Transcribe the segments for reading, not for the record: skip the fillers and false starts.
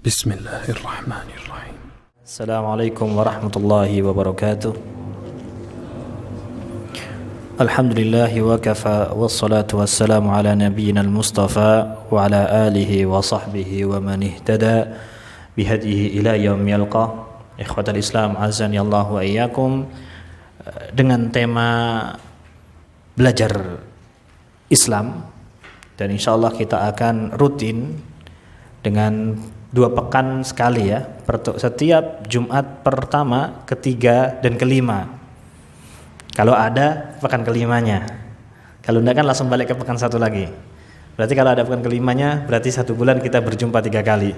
Bismillahirrahmanirrahim. Assalamualaikum warahmatullahi wabarakatuh. Alhamdulillahi wa kafa, wassalatu wassalamu ala nabiyyina al-mustafa wa ala alihi wa sahbihi wa man ihtada bihadihi ila yaum yalqa. Ikhwatal Islam azani Allah wa iyyakum, dengan tema belajar Islam, dan insyaallah kita akan rutin dengan 2 pekan sekali ya, setiap Jumat pertama, ketiga, dan kelima. Kalau ada pekan kelimanya, kalau enggak kan langsung balik ke pekan satu lagi. Berarti kalau ada pekan kelimanya, berarti 1 bulan kita berjumpa 3 kali.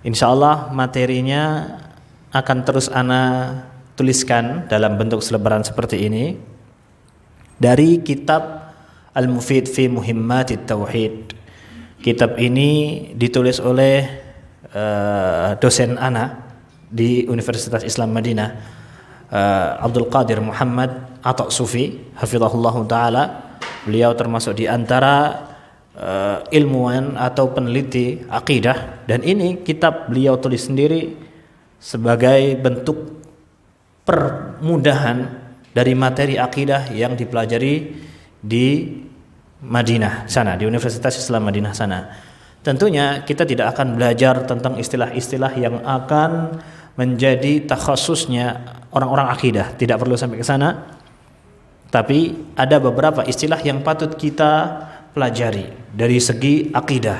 Insya Allah materinya akan terus ana tuliskan dalam bentuk selebaran seperti ini dari kitab Al-Mufid fi Muhimmatit Tauhid. Kitab ini ditulis oleh dosen ana di Universitas Islam Madinah, Abdul Qadir Muhammad At-Sufi hafizahullah taala. Beliau termasuk di antara ilmuwan atau peneliti akidah, dan ini kitab beliau tulis sendiri sebagai bentuk permudahan dari materi akidah yang dipelajari di Madinah sana, di Universitas Islam Madinah sana. Tentunya kita tidak akan belajar tentang istilah-istilah yang akan menjadi takhasusnya orang-orang akidah, tidak perlu sampai ke sana. Tapi ada beberapa istilah yang patut kita pelajari dari segi akidah,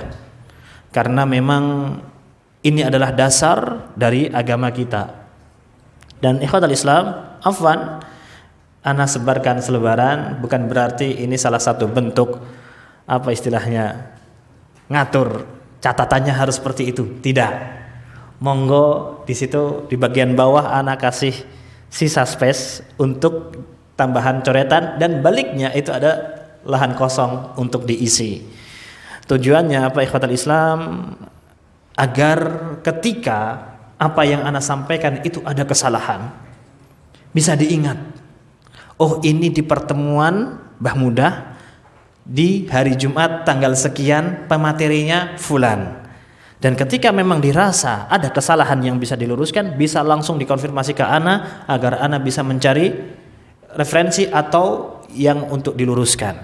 karena memang ini adalah dasar dari agama kita. Dan ikhwatal Islam, afwan, ana sebarkan selebaran bukan berarti ini salah satu bentuk apa istilahnya ngatur catatannya harus seperti itu, tidak. Monggo di situ di bagian bawah ana kasih sisa space untuk tambahan coretan, dan baliknya itu ada lahan kosong untuk diisi. Tujuannya apa ikhwatal Islam? Agar ketika apa yang ana sampaikan itu ada kesalahan, bisa diingat. Oh, ini di pertemuan Mbah Mudah di hari Jumat tanggal sekian pematerinya fulan. Dan ketika memang dirasa ada kesalahan yang bisa diluruskan, bisa langsung dikonfirmasi ke ana agar ana bisa mencari referensi atau yang untuk diluruskan.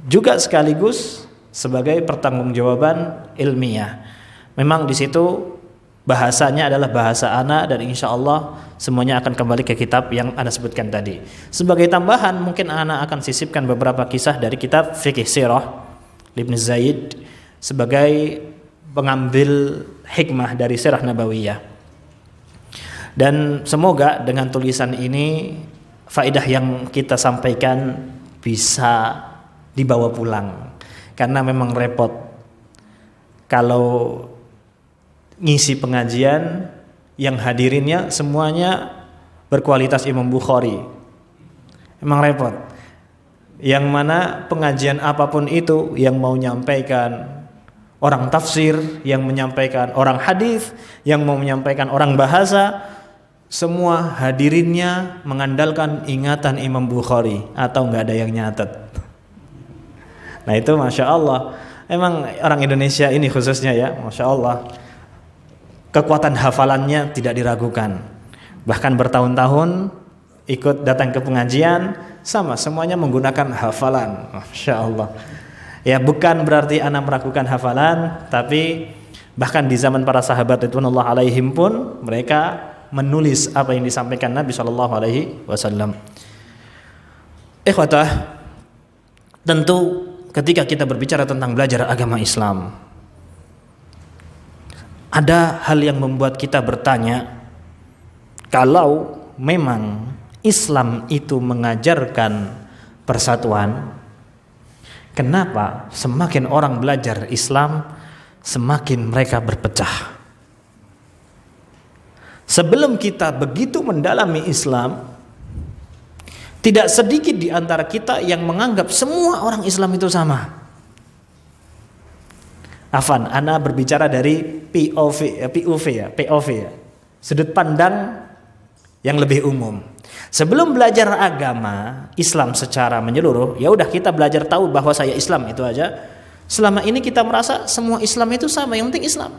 Juga sekaligus sebagai pertanggungjawaban ilmiah. Memang di situ bahasanya adalah bahasa ana, dan insya Allah semuanya akan kembali ke kitab yang ana sebutkan tadi. Sebagai tambahan mungkin ana akan sisipkan beberapa kisah dari kitab Fiqh Sirah Ibn Zaid sebagai pengambil hikmah dari Sirah Nabawiyah. Dan semoga dengan tulisan ini faedah yang kita sampaikan bisa dibawa pulang, karena memang repot kalau ngisi pengajian yang hadirinnya semuanya berkualitas Imam Bukhari. Emang repot. Yang mana pengajian apapun itu, yang mau menyampaikan orang tafsir, yang menyampaikan orang hadis, yang mau menyampaikan orang bahasa, semua hadirinnya mengandalkan ingatan Imam Bukhari atau nggak ada yang nyatet. Nah itu Masya Allah. Emang orang Indonesia ini khususnya ya, Masya Allah, kekuatan hafalannya tidak diragukan. Bahkan bertahun-tahun ikut datang ke pengajian, sama semuanya menggunakan hafalan. Masya Allah. Ya bukan berarti ana meragukan hafalan, tapi bahkan di zaman para sahabat ridwanullah alaihim pun mereka menulis apa yang disampaikan Nabi SAW. Ikhwatah, tentu ketika kita berbicara tentang belajar agama Islam, ada hal yang membuat kita bertanya, kalau memang Islam itu mengajarkan persatuan, kenapa semakin orang belajar Islam semakin mereka berpecah? Sebelum kita begitu mendalami Islam, tidak sedikit di antara kita yang menganggap semua orang Islam itu sama. Afan, ana berbicara dari POV ya, sudut pandang yang lebih umum. Sebelum belajar agama Islam secara menyeluruh, ya udah kita belajar tahu bahwa saya Islam itu aja. Selama ini kita merasa semua Islam itu sama, yang penting Islam.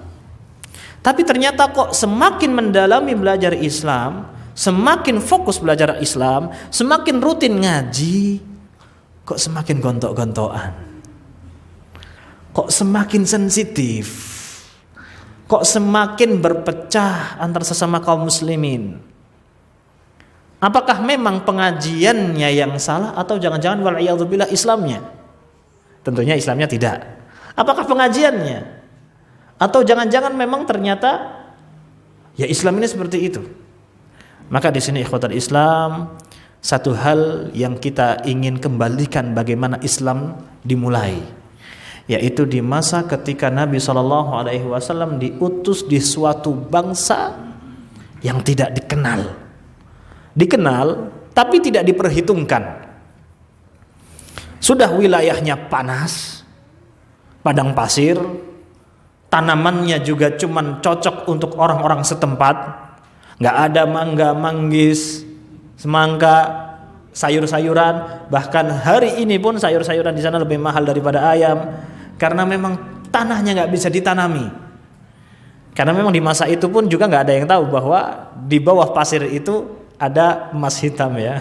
Tapi ternyata kok semakin mendalami belajar Islam, semakin fokus belajar Islam, semakin rutin ngaji, kok semakin gontok-gontokan, kok semakin sensitif, kok semakin berpecah antar sesama kaum muslimin. Apakah memang pengajiannya yang salah atau jangan-jangan wal'iyadzubillah Islamnya? Tentunya Islamnya tidak. Apakah pengajiannya? Atau jangan-jangan memang ternyata ya Islam ini seperti itu. Maka di sini ikhwatul Islam, satu hal yang kita ingin kembalikan bagaimana Islam dimulai, yaitu di masa ketika Nabi SAW diutus di suatu bangsa yang tidak dikenal tapi tidak diperhitungkan. Sudah wilayahnya panas, padang pasir, tanamannya juga cuman cocok untuk orang-orang setempat, nggak ada mangga, manggis, semangka, sayur-sayuran. Bahkan hari ini pun sayur-sayuran di sana lebih mahal daripada ayam, karena memang tanahnya nggak bisa ditanami. Karena memang di masa itu pun juga nggak ada yang tahu bahwa di bawah pasir itu ada emas hitam ya.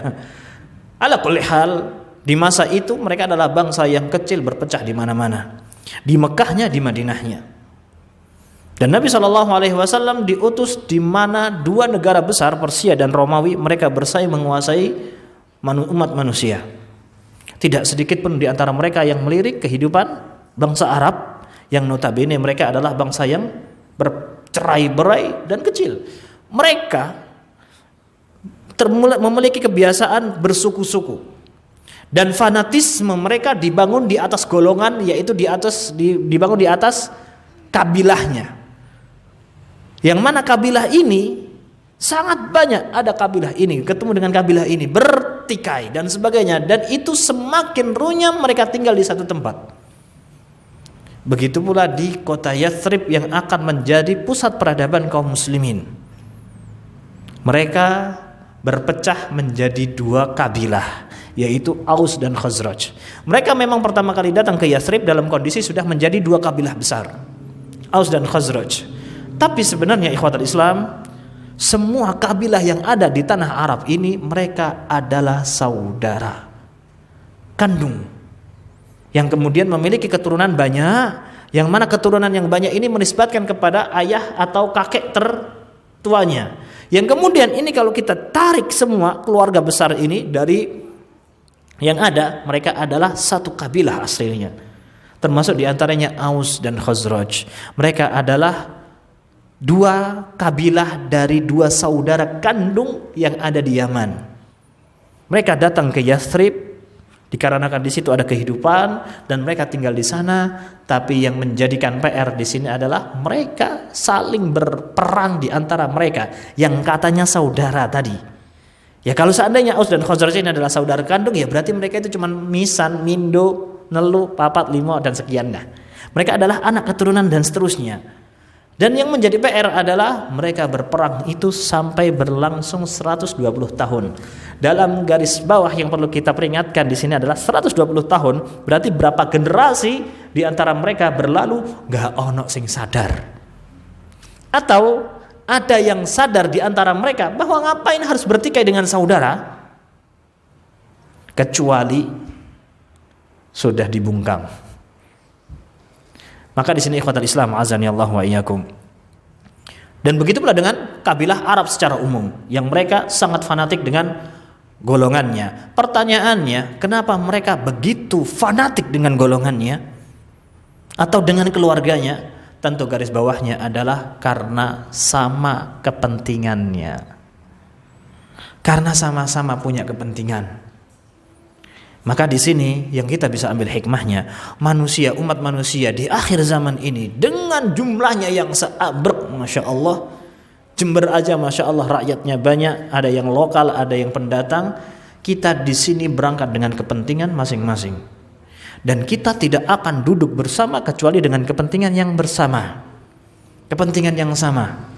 Ala kulli hal, di masa itu mereka adalah bangsa yang kecil berpecah di mana-mana. Di Mekahnya, di Madinahnya. Dan Nabi SAW diutus di mana dua negara besar, Persia dan Romawi, mereka bersaing menguasai umat manusia. Tidak sedikit pun di antara mereka yang melirik kehidupan bangsa Arab, yang notabene mereka adalah bangsa yang bercerai-berai dan kecil. Mereka memiliki kebiasaan bersuku-suku. Dan fanatisme mereka dibangun di atas golongan, yaitu dibangun di atas kabilahnya. Yang mana kabilah ini sangat banyak, ada kabilah ini ketemu dengan kabilah ini, bertikai dan sebagainya, dan itu semakin runyam mereka tinggal di satu tempat. Begitu pula di kota Yathrib yang akan menjadi pusat peradaban kaum muslimin. Mereka berpecah menjadi dua kabilah, yaitu Aus dan Khazraj. Mereka memang pertama kali datang ke Yathrib dalam kondisi sudah menjadi dua kabilah besar, Aus dan Khazraj. Tapi sebenarnya ikhwatul Islam, semua kabilah yang ada di tanah Arab ini mereka adalah saudara kandung, yang kemudian memiliki keturunan banyak, yang mana keturunan yang banyak ini menisbatkan kepada ayah atau kakek tertuanya. Yang kemudian ini kalau kita tarik semua keluarga besar ini dari yang ada, mereka adalah satu kabilah aslinya. Termasuk diantaranya Aus dan Khazraj. Mereka adalah dua kabilah dari dua saudara kandung yang ada di Yaman. Mereka datang ke Yathrib dikarenakan di situ ada kehidupan dan mereka tinggal di sana. Tapi yang menjadikan PR di sini adalah mereka saling berperang di antara mereka yang katanya saudara tadi. Ya kalau seandainya Aus dan Khazraj ini adalah saudara kandung, ya berarti mereka itu cuma misan, mindo, nelu, papat, limo dan sekian dah. Mereka adalah anak keturunan dan seterusnya. Dan yang menjadi PR adalah mereka berperang itu sampai berlangsung 120 tahun. Dalam garis bawah yang perlu kita peringatkan di sini adalah 120 tahun, berarti berapa generasi di antara mereka berlalu gak ono sing sadar. Atau ada yang sadar di antara mereka bahwa ngapain harus bertikai dengan saudara, kecuali sudah dibungkam. Maka di sini ikhwatul Islam azani Allah wa iyyakum. Dan begitu pula dengan kabilah Arab secara umum yang mereka sangat fanatik dengan golongannya. Pertanyaannya, kenapa mereka begitu fanatik dengan golongannya atau dengan keluarganya? Tentu garis bawahnya adalah karena sama kepentingannya. Karena sama-sama punya kepentingan. Maka di sini yang kita bisa ambil hikmahnya, manusia, umat manusia di akhir zaman ini dengan jumlahnya yang seabrek, masya Allah, Jember aja masya Allah rakyatnya banyak, ada yang lokal, ada yang pendatang. Kita di sini berangkat dengan kepentingan masing-masing, dan kita tidak akan duduk bersama kecuali dengan kepentingan yang bersama, kepentingan yang sama.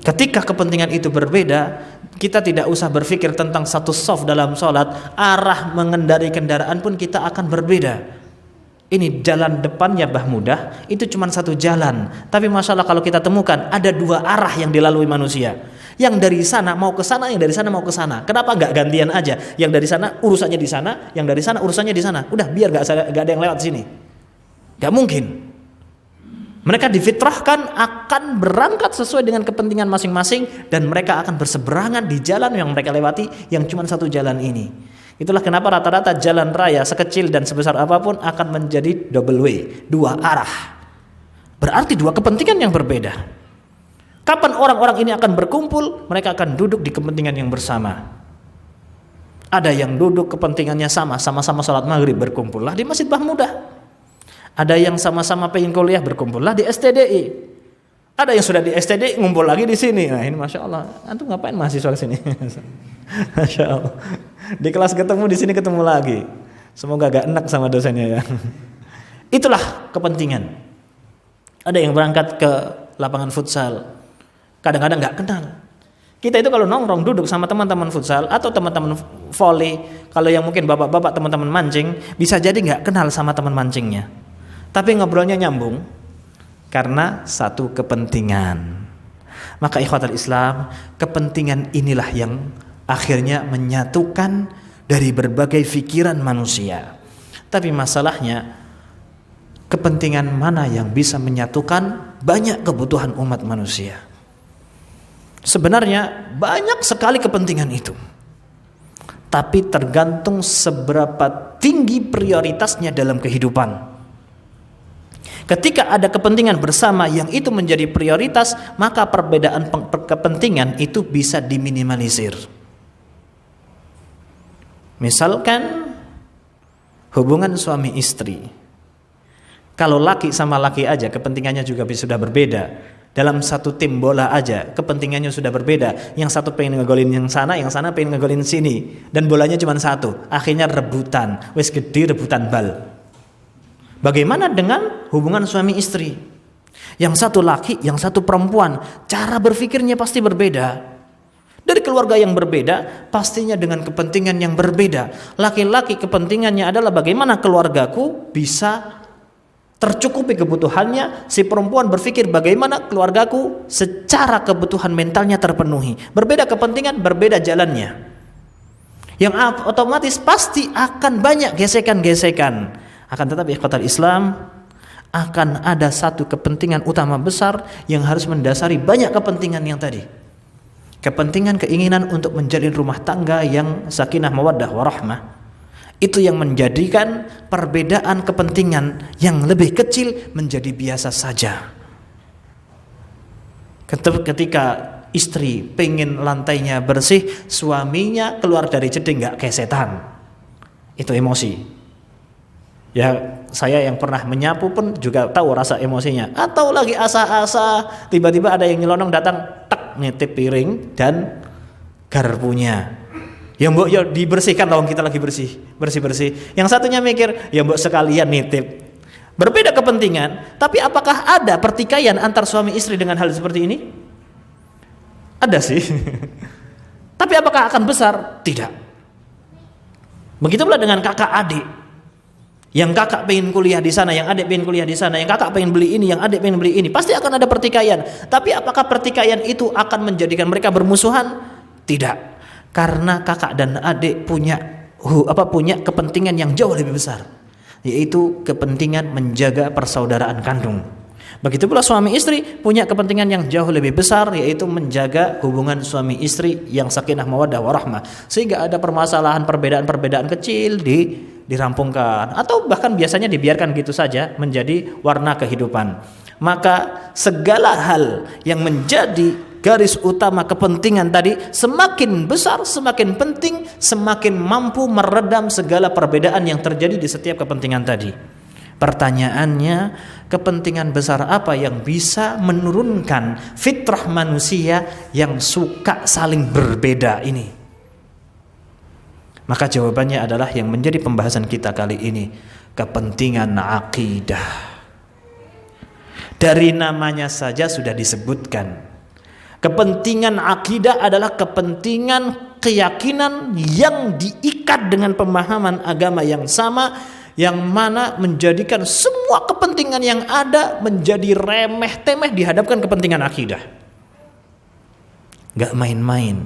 Ketika kepentingan itu berbeda, kita tidak usah berpikir tentang satu shaf dalam sholat, arah mengendari kendaraan pun kita akan berbeda. ini jalan depannya bah mudah, itu cuma satu jalan. Tapi masalah kalau kita temukan ada dua arah yang dilalui manusia. Yang dari sana mau ke sana, yang dari sana mau ke sana. Kenapa nggak gantian aja? Yang dari sana urusannya di sana, yang dari sana urusannya di sana. Udah biar nggak ada yang lewat sini. Nggak mungkin. Mereka difitrahkan akan berangkat sesuai dengan kepentingan masing-masing dan mereka akan berseberangan di jalan yang mereka lewati yang cuma satu jalan ini. Itulah kenapa rata-rata jalan raya sekecil dan sebesar apapun akan menjadi double way, dua arah. Berarti dua kepentingan yang berbeda. Kapan orang-orang ini akan berkumpul? Mereka akan duduk di kepentingan yang bersama. Ada yang duduk kepentingannya sama-sama sholat maghrib, berkumpullah di Masjid Bahmudah. Ada yang sama-sama pengen kuliah, berkumpullah di STDI. Ada yang sudah di STDI ngumpul lagi di sini. Nah ini masya Allah. Antum ngapain mahasiswa ke sini? Masya Allah. Di kelas ketemu, di sini ketemu lagi. Semoga gak enak sama dosennya ya. Itulah kepentingan. Ada yang berangkat ke lapangan futsal. Kadang-kadang gak kenal. Kita itu kalau nongkrong duduk sama teman-teman futsal atau teman-teman volley, kalau yang mungkin bapak-bapak teman-teman mancing, bisa jadi gak kenal sama teman mancingnya. Tapi ngobrolnya nyambung karena satu kepentingan. Maka ikhwatul Islam, kepentingan inilah yang akhirnya menyatukan dari berbagai pikiran manusia. Tapi masalahnya, kepentingan mana yang bisa menyatukan banyak kebutuhan umat manusia? Sebenarnya banyak sekali kepentingan itu. Tapi tergantung seberapa tinggi prioritasnya dalam kehidupan. Ketika ada kepentingan bersama yang itu menjadi prioritas, maka perbedaan kepentingan itu bisa diminimalisir. Misalkan hubungan suami istri. Kalau laki sama laki aja kepentingannya juga sudah berbeda. Dalam satu tim bola aja kepentingannya sudah berbeda. Yang satu pengen ngegolin yang sana pengen ngegolin sini. Dan bolanya cuma satu. Akhirnya rebutan. Wes gede rebutan bal. Bagaimana dengan hubungan suami istri? Yang satu laki, yang satu perempuan. Cara berpikirnya pasti berbeda. Dari keluarga yang berbeda, pastinya dengan kepentingan yang berbeda. Laki-laki kepentingannya adalah bagaimana keluargaku bisa tercukupi kebutuhannya. Si perempuan berpikir bagaimana keluargaku secara kebutuhan mentalnya terpenuhi. Berbeda kepentingan, berbeda jalannya. Yang otomatis pasti akan banyak gesekan-gesekan. Akan tetapi ikhwatal Islam, akan ada satu kepentingan utama besar yang harus mendasari banyak kepentingan yang tadi. Kepentingan keinginan untuk menjalin rumah tangga yang sakinah mawaddah warahmah. Itu yang menjadikan perbedaan kepentingan yang lebih kecil menjadi biasa saja. Ketika istri pengen lantainya bersih, suaminya keluar dari jeding gak kesetan. Itu emosi. Ya saya yang pernah menyapu pun juga tahu rasa emosinya. Atau lagi asa-asa tiba-tiba ada yang nyelonong datang tak nitip piring dan garpunya. Ya mbok ya dibersihkan dong, kita lagi bersih-bersih. Yang satunya mikir ya mbok sekalian nitip. Berbeda kepentingan, tapi apakah ada pertikaian antar suami istri dengan hal seperti ini? Ada sih. Tapi apakah akan besar? Tidak. Begitu pula dengan kakak adik. Yang kakak pengen kuliah di sana, yang adik pengen kuliah di sana, yang kakak pengen beli ini, yang adik pengen beli ini. Pasti akan ada pertikaian. Tapi apakah pertikaian itu akan menjadikan mereka bermusuhan? Tidak. Karena kakak dan adik punya kepentingan yang jauh lebih besar, yaitu kepentingan menjaga persaudaraan kandung. Begitu pula suami istri punya kepentingan yang jauh lebih besar, yaitu menjaga hubungan suami istri yang sakinah mawaddah warahmah. Sehingga ada permasalahan perbedaan-perbedaan kecil dirampungkan atau bahkan biasanya dibiarkan gitu saja menjadi warna kehidupan. Maka segala hal yang menjadi garis utama kepentingan tadi semakin besar, semakin penting, semakin mampu meredam segala perbedaan yang terjadi di setiap kepentingan tadi. Pertanyaannya, kepentingan besar apa yang bisa menurunkan fitrah manusia yang suka saling berbeda ini? Maka jawabannya adalah yang menjadi pembahasan kita kali ini, kepentingan akidah. Dari namanya saja sudah disebutkan. Kepentingan akidah adalah kepentingan keyakinan yang diikat dengan pemahaman agama yang sama, yang mana menjadikan semua kepentingan yang ada menjadi remeh-temeh di hadapan kepentingan akidah. Gak main-main.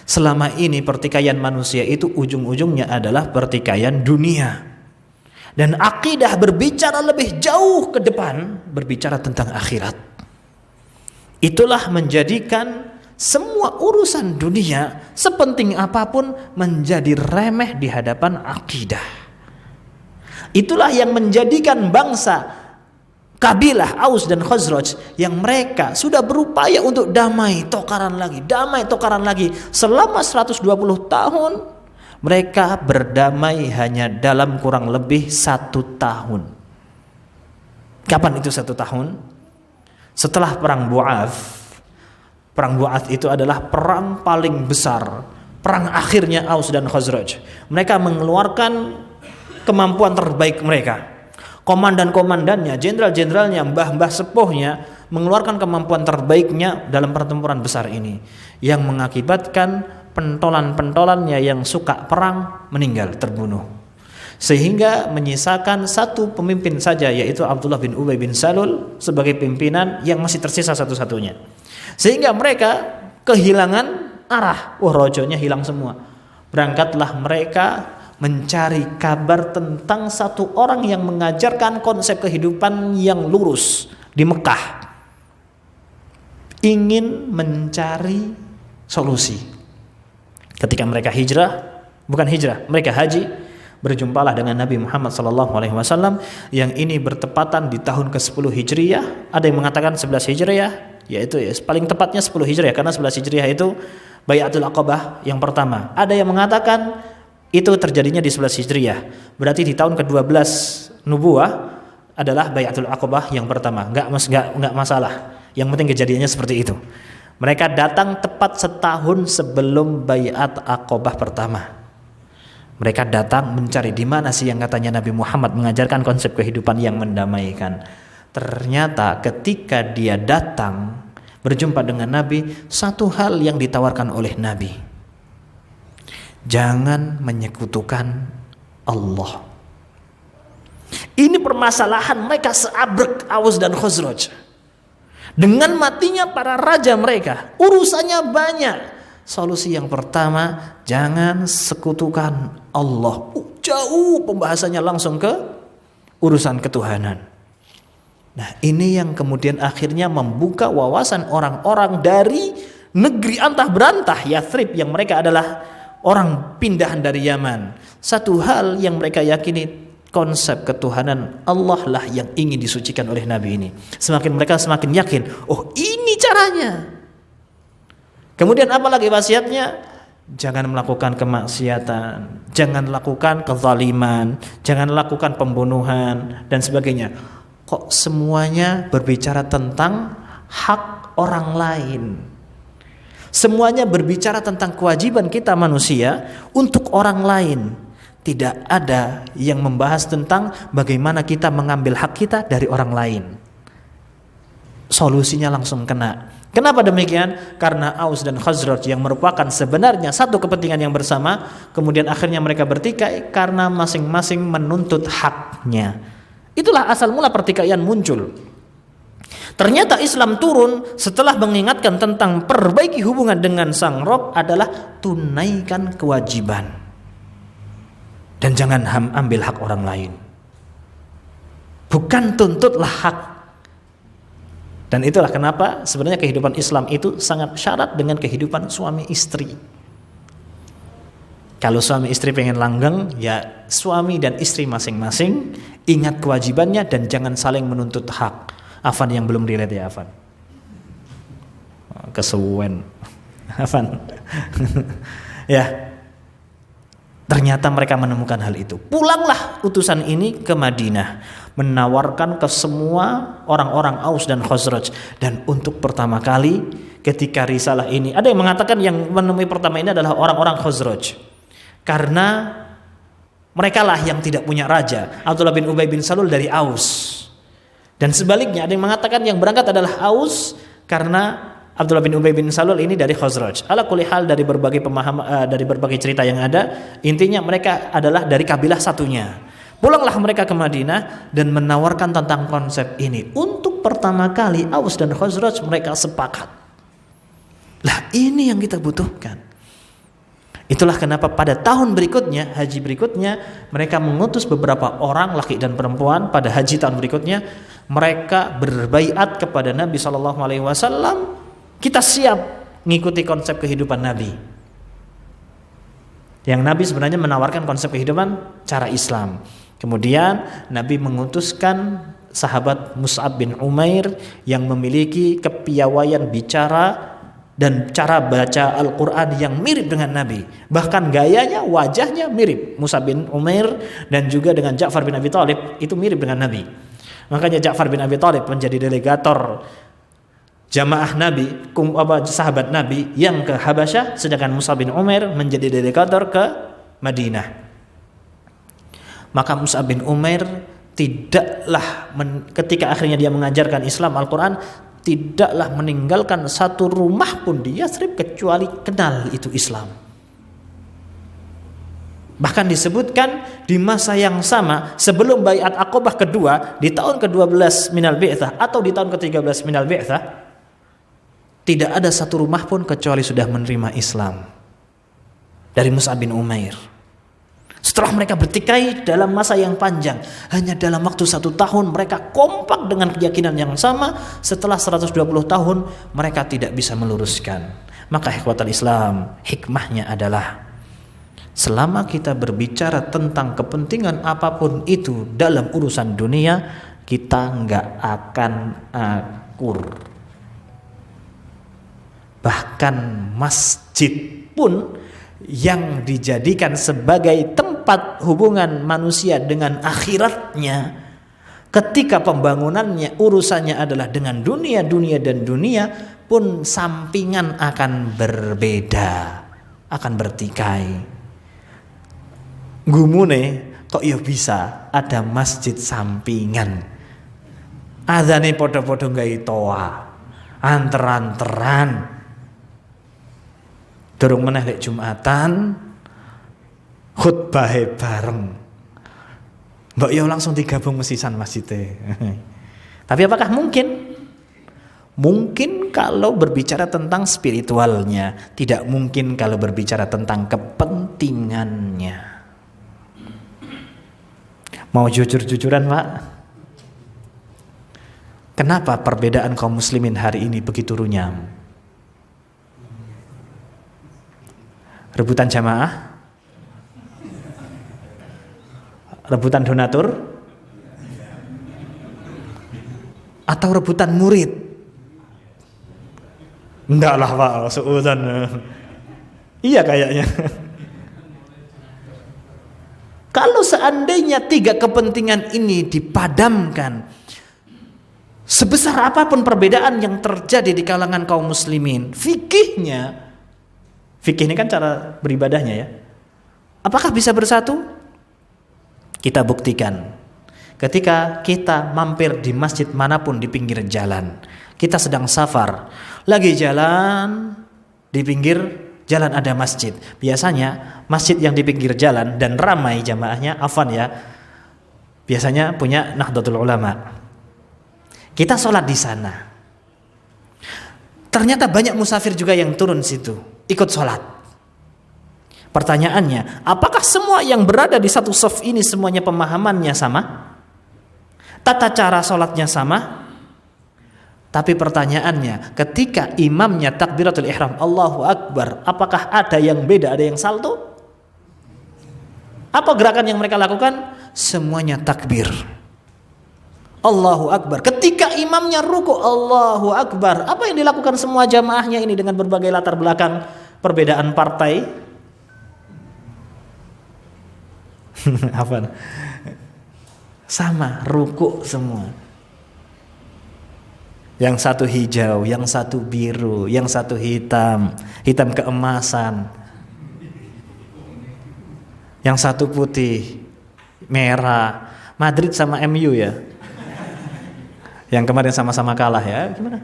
Selama ini pertikaian manusia itu ujung-ujungnya adalah pertikaian dunia. Dan akidah berbicara lebih jauh ke depan, berbicara tentang akhirat. Itulah menjadikan semua urusan dunia sepenting apapun menjadi remeh di hadapan akidah. Itulah yang menjadikan bangsa kabilah Aus dan Khazraj yang mereka sudah berupaya untuk damai tokaran lagi selama 120 tahun, mereka berdamai hanya dalam kurang lebih 1 tahun. Kapan itu 1 tahun? Setelah perang Bu'ath. Perang Bu'ath itu adalah perang paling besar, perang akhirnya Aus dan Khazraj. Mereka mengeluarkan kemampuan terbaik mereka. Komandan-komandannya, jenderal-jenderalnya, mbah-mbah sepuhnya mengeluarkan kemampuan terbaiknya dalam pertempuran besar ini, yang mengakibatkan pentolan-pentolannya yang suka perang meninggal, terbunuh, sehingga menyisakan satu pemimpin saja, yaitu Abdullah bin Ubay bin Salul sebagai pimpinan yang masih tersisa satu-satunya, sehingga mereka kehilangan arah. Rojonya hilang semua. Berangkatlah mereka mencari kabar tentang satu orang yang mengajarkan konsep kehidupan yang lurus di Mekah. Ingin mencari solusi. Ketika mereka mereka haji, berjumpalah dengan Nabi Muhammad SAW yang ini bertepatan di tahun ke-10 Hijriyah. Ada yang mengatakan 11 Hijriyah, yaitu paling tepatnya 10 Hijriyah karena 11 Hijriyah itu Bai'atul Aqabah yang pertama. Ada yang mengatakan itu terjadinya di 11 Hijriyah. Berarti di tahun ke-12 Nubuwah adalah Bai'atul Aqabah yang pertama. Enggak masalah. Yang penting kejadiannya seperti itu. Mereka datang tepat setahun sebelum Bai'at Aqabah pertama. Mereka datang mencari di mana sih yang katanya Nabi Muhammad mengajarkan konsep kehidupan yang mendamaikan. Ternyata ketika dia datang berjumpa dengan Nabi, satu hal yang ditawarkan oleh Nabi: jangan menyekutukan Allah. Ini permasalahan mereka seabrek Aus dan Khazraj. Dengan matinya para raja mereka, urusannya banyak. Solusi yang pertama, jangan sekutukan Allah. Jauh pembahasannya langsung ke urusan ketuhanan. Nah, ini yang kemudian akhirnya membuka wawasan orang-orang dari negeri antah berantah Yathrib, yang mereka adalah orang pindahan dari Yaman. Satu hal yang mereka yakini, konsep ketuhanan Allah lah yang ingin disucikan oleh Nabi ini. Mereka semakin yakin, oh ini caranya. Kemudian apa lagi wasiatnya? Jangan melakukan kemaksiatan, jangan lakukan kezaliman, jangan lakukan pembunuhan dan sebagainya. Kok semuanya berbicara tentang hak orang lain? Semuanya berbicara tentang kewajiban kita manusia untuk orang lain. Tidak ada yang membahas tentang bagaimana kita mengambil hak kita dari orang lain. Solusinya langsung kena. Kenapa demikian? Karena Aus dan Khazraj yang merupakan sebenarnya satu kepentingan yang bersama, kemudian akhirnya mereka bertikai karena masing-masing menuntut haknya. Itulah asal mula pertikaian muncul. Ternyata Islam turun setelah mengingatkan tentang perbaiki hubungan dengan Sang Rob adalah tunaikan kewajiban dan jangan ambil hak orang lain. Bukan tuntutlah hak. Dan itulah kenapa sebenarnya kehidupan Islam itu sangat syarat dengan kehidupan suami istri. Kalau suami istri pengen langgeng, ya suami dan istri masing-masing ingat kewajibannya dan jangan saling menuntut hak. Afan yang belum relate ya Afan. Kesuwen. Afan. Ya. Ternyata mereka menemukan hal itu. Pulanglah utusan ini ke Madinah, menawarkan ke semua orang-orang Aus dan Khazraj. Dan untuk pertama kali ketika risalah ini, ada yang mengatakan yang menemui pertama ini adalah orang-orang Khazraj, karena mereka lah yang tidak punya raja. Abdullah bin Ubay bin Salul dari Aus. Dan sebaliknya ada yang mengatakan yang berangkat adalah Aus karena Abdullah bin Ubay bin Salul ini dari Khazraj. Ala kulli hal, dari berbagai pemahaman, dari berbagai cerita yang ada, intinya mereka adalah dari kabilah satunya. Pulanglah mereka ke Madinah dan menawarkan tentang konsep ini. Untuk pertama kali Aus dan Khazraj mereka sepakat. Lah ini yang kita butuhkan. Itulah kenapa pada tahun berikutnya, haji berikutnya, mereka mengutus beberapa orang laki dan perempuan. Pada haji tahun berikutnya mereka berbaiat kepada Nabi SAW. Kita siap mengikuti konsep kehidupan Nabi. Yang Nabi sebenarnya menawarkan konsep kehidupan cara Islam. Kemudian Nabi mengutuskan sahabat Mus'ab bin Umair yang memiliki kepiawaian bicara dan cara baca Al-Quran yang mirip dengan Nabi. Bahkan gayanya, wajahnya mirip. Mus'ab bin Umair dan juga dengan Ja'far bin Abi Thalib itu mirip dengan Nabi. Makanya Ja'far bin Abi Thalib menjadi delegator jamaah Nabi, sahabat Nabi yang ke Habasyah, sedangkan Mus'ab bin Umair menjadi delegator ke Madinah. Maka Mus'ab bin Umair tidaklah ketika akhirnya dia mengajarkan Islam Al-Quran, tidaklah meninggalkan satu rumah pun di Yatsrib kecuali kenal itu Islam. Bahkan disebutkan di masa yang sama sebelum Baiat Aqabah kedua, di tahun ke-12 minal bi'tsah atau di tahun ke-13 minal bi'tsah, tidak ada satu rumah pun kecuali sudah menerima Islam dari Mus'ab bin Umair. Setelah mereka bertikai dalam masa yang panjang, hanya dalam waktu 1 tahun mereka kompak dengan keyakinan yang sama. Setelah 120 tahun mereka tidak bisa meluruskan. Maka ikhwatal Islam, hikmahnya adalah selama kita berbicara tentang kepentingan apapun itu dalam urusan dunia, kita nggak akan akur. Bahkan masjid pun yang dijadikan sebagai tempat hubungan manusia dengan akhiratnya, ketika pembangunannya urusannya adalah dengan dunia dan dunia pun sampingan akan berbeda, akan bertikai. Gumune kok ya bisa ada masjid sampingan, adzane podo-podo gawe toa, anter-anteran. Durung meneh lek Jumatan khutbah bareng. Mbak yo langsung digabung mesisan masjidnya. Tapi apakah mungkin? Mungkin kalau berbicara tentang spiritualnya, tidak mungkin kalau berbicara tentang kepentingannya. Mau jujur-jujuran, Pak? Kenapa perbedaan kaum muslimin hari ini begitu runyam? Rebutan jamaah? Rebutan donatur? Atau rebutan murid? Enggak lah Pak, suudzon. Iya kayaknya. Kalau seandainya 3 kepentingan ini dipadamkan, sebesar apapun perbedaan yang terjadi di kalangan kaum muslimin, fikih ini kan cara beribadahnya ya. Apakah bisa bersatu? Kita buktikan. Ketika kita mampir di masjid manapun di pinggir jalan, kita sedang safar, lagi jalan, di pinggir jalan ada masjid. Biasanya masjid yang di pinggir jalan dan ramai jamaahnya, biasanya punya Nahdlatul Ulama. Kita sholat di sana. Ternyata banyak musafir juga yang turun situ, ikut sholat. Pertanyaannya, apakah semua yang berada di satu shaf ini semuanya pemahamannya sama? Tata cara sholatnya sama? Tapi pertanyaannya, ketika imamnya takbiratul ihram Allahu Akbar, apakah ada yang beda, ada yang salto? Apa gerakan yang mereka lakukan? Semuanya takbir Allahu Akbar. Ketika imamnya ruku Allahu Akbar, apa yang dilakukan semua jamaahnya ini dengan berbagai latar belakang perbedaan partai? Apa? Sama, ruku semua. Yang satu hijau, yang satu biru, yang satu hitam, hitam keemasan. Yang satu putih, merah. Madrid sama MU ya. Yang kemarin sama-sama kalah ya, gimana?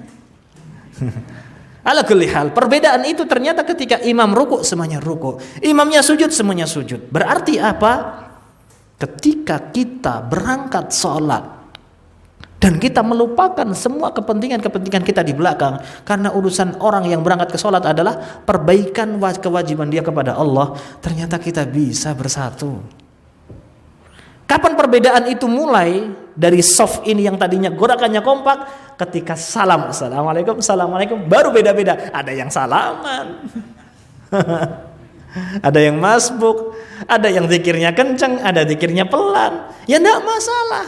Ala kulli hal, perbedaan itu ternyata ketika imam ruku semuanya ruku, imamnya sujud semuanya sujud. Berarti apa? ketika kita berangkat sholat dan kita melupakan semua kepentingan-kepentingan kita di belakang, karena urusan orang yang berangkat ke sholat adalah perbaikan kewajiban dia kepada Allah, ternyata kita bisa bersatu. Kapan perbedaan itu mulai? Dari soft ini yang tadinya gerakannya kompak, ketika salam, assalamualaikum, assalamualaikum, baru beda-beda. Ada yang salaman, ada yang masbuk, ada yang zikirnya kenceng, ada zikirnya pelan. Ya enggak masalah.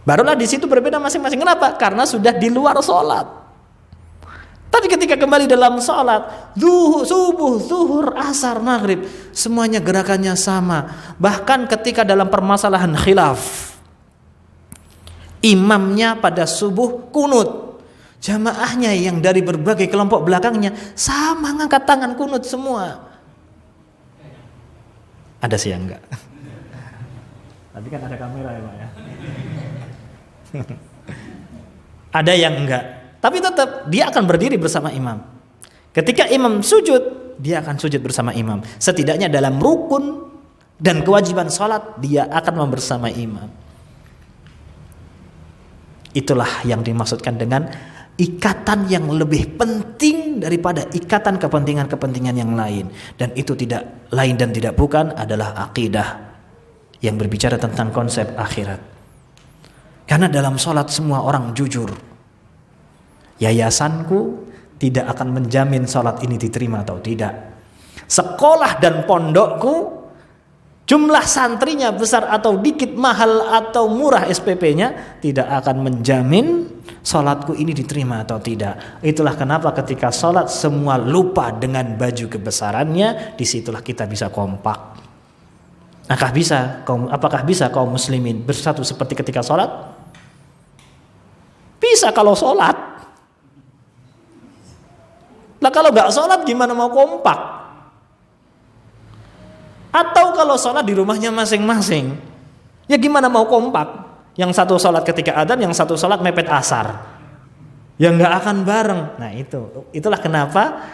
Barulah di situ berbeda masing-masing. Kenapa? Karena sudah di luar sholat. Tapi ketika kembali dalam sholat, subuh, zuhur, asar, maghrib, semuanya gerakannya sama. Bahkan ketika dalam permasalahan khilaf, imamnya pada subuh kunut, jamaahnya yang dari berbagai kelompok belakangnya sama ngangkat tangan kunut semua. Ada sih yang enggak. Tadi kan ada kamera ya Pak ya. Ada yang enggak, tapi tetap dia akan berdiri bersama imam. Ketika imam sujud, dia akan sujud bersama imam. Setidaknya dalam rukun dan kewajiban sholat, dia akan membersama imam. Itulah yang dimaksudkan dengan ikatan yang lebih penting daripada ikatan kepentingan-kepentingan yang lain. Dan itu tidak lain dan tidak bukan adalah akidah yang berbicara tentang konsep akhirat. Karena dalam sholat semua orang jujur. Yayasanku tidak akan menjamin sholat ini diterima atau tidak. Sekolah dan pondokku, jumlah santrinya besar atau dikit, mahal atau murah SPP-nya, tidak akan menjamin sholatku ini diterima atau tidak. Itulah kenapa ketika sholat semua lupa dengan baju kebesarannya, disitulah kita bisa kompak. Apakah bisa kaum muslimin bersatu seperti ketika sholat? Bisa kalau sholat. Nah kalau gak sholat gimana mau kompak? Atau kalau sholat di rumahnya masing-masing, ya gimana mau kompak? Yang satu sholat ketika adzan, yang satu sholat mepet asar, ya gak akan bareng. Nah itulah kenapa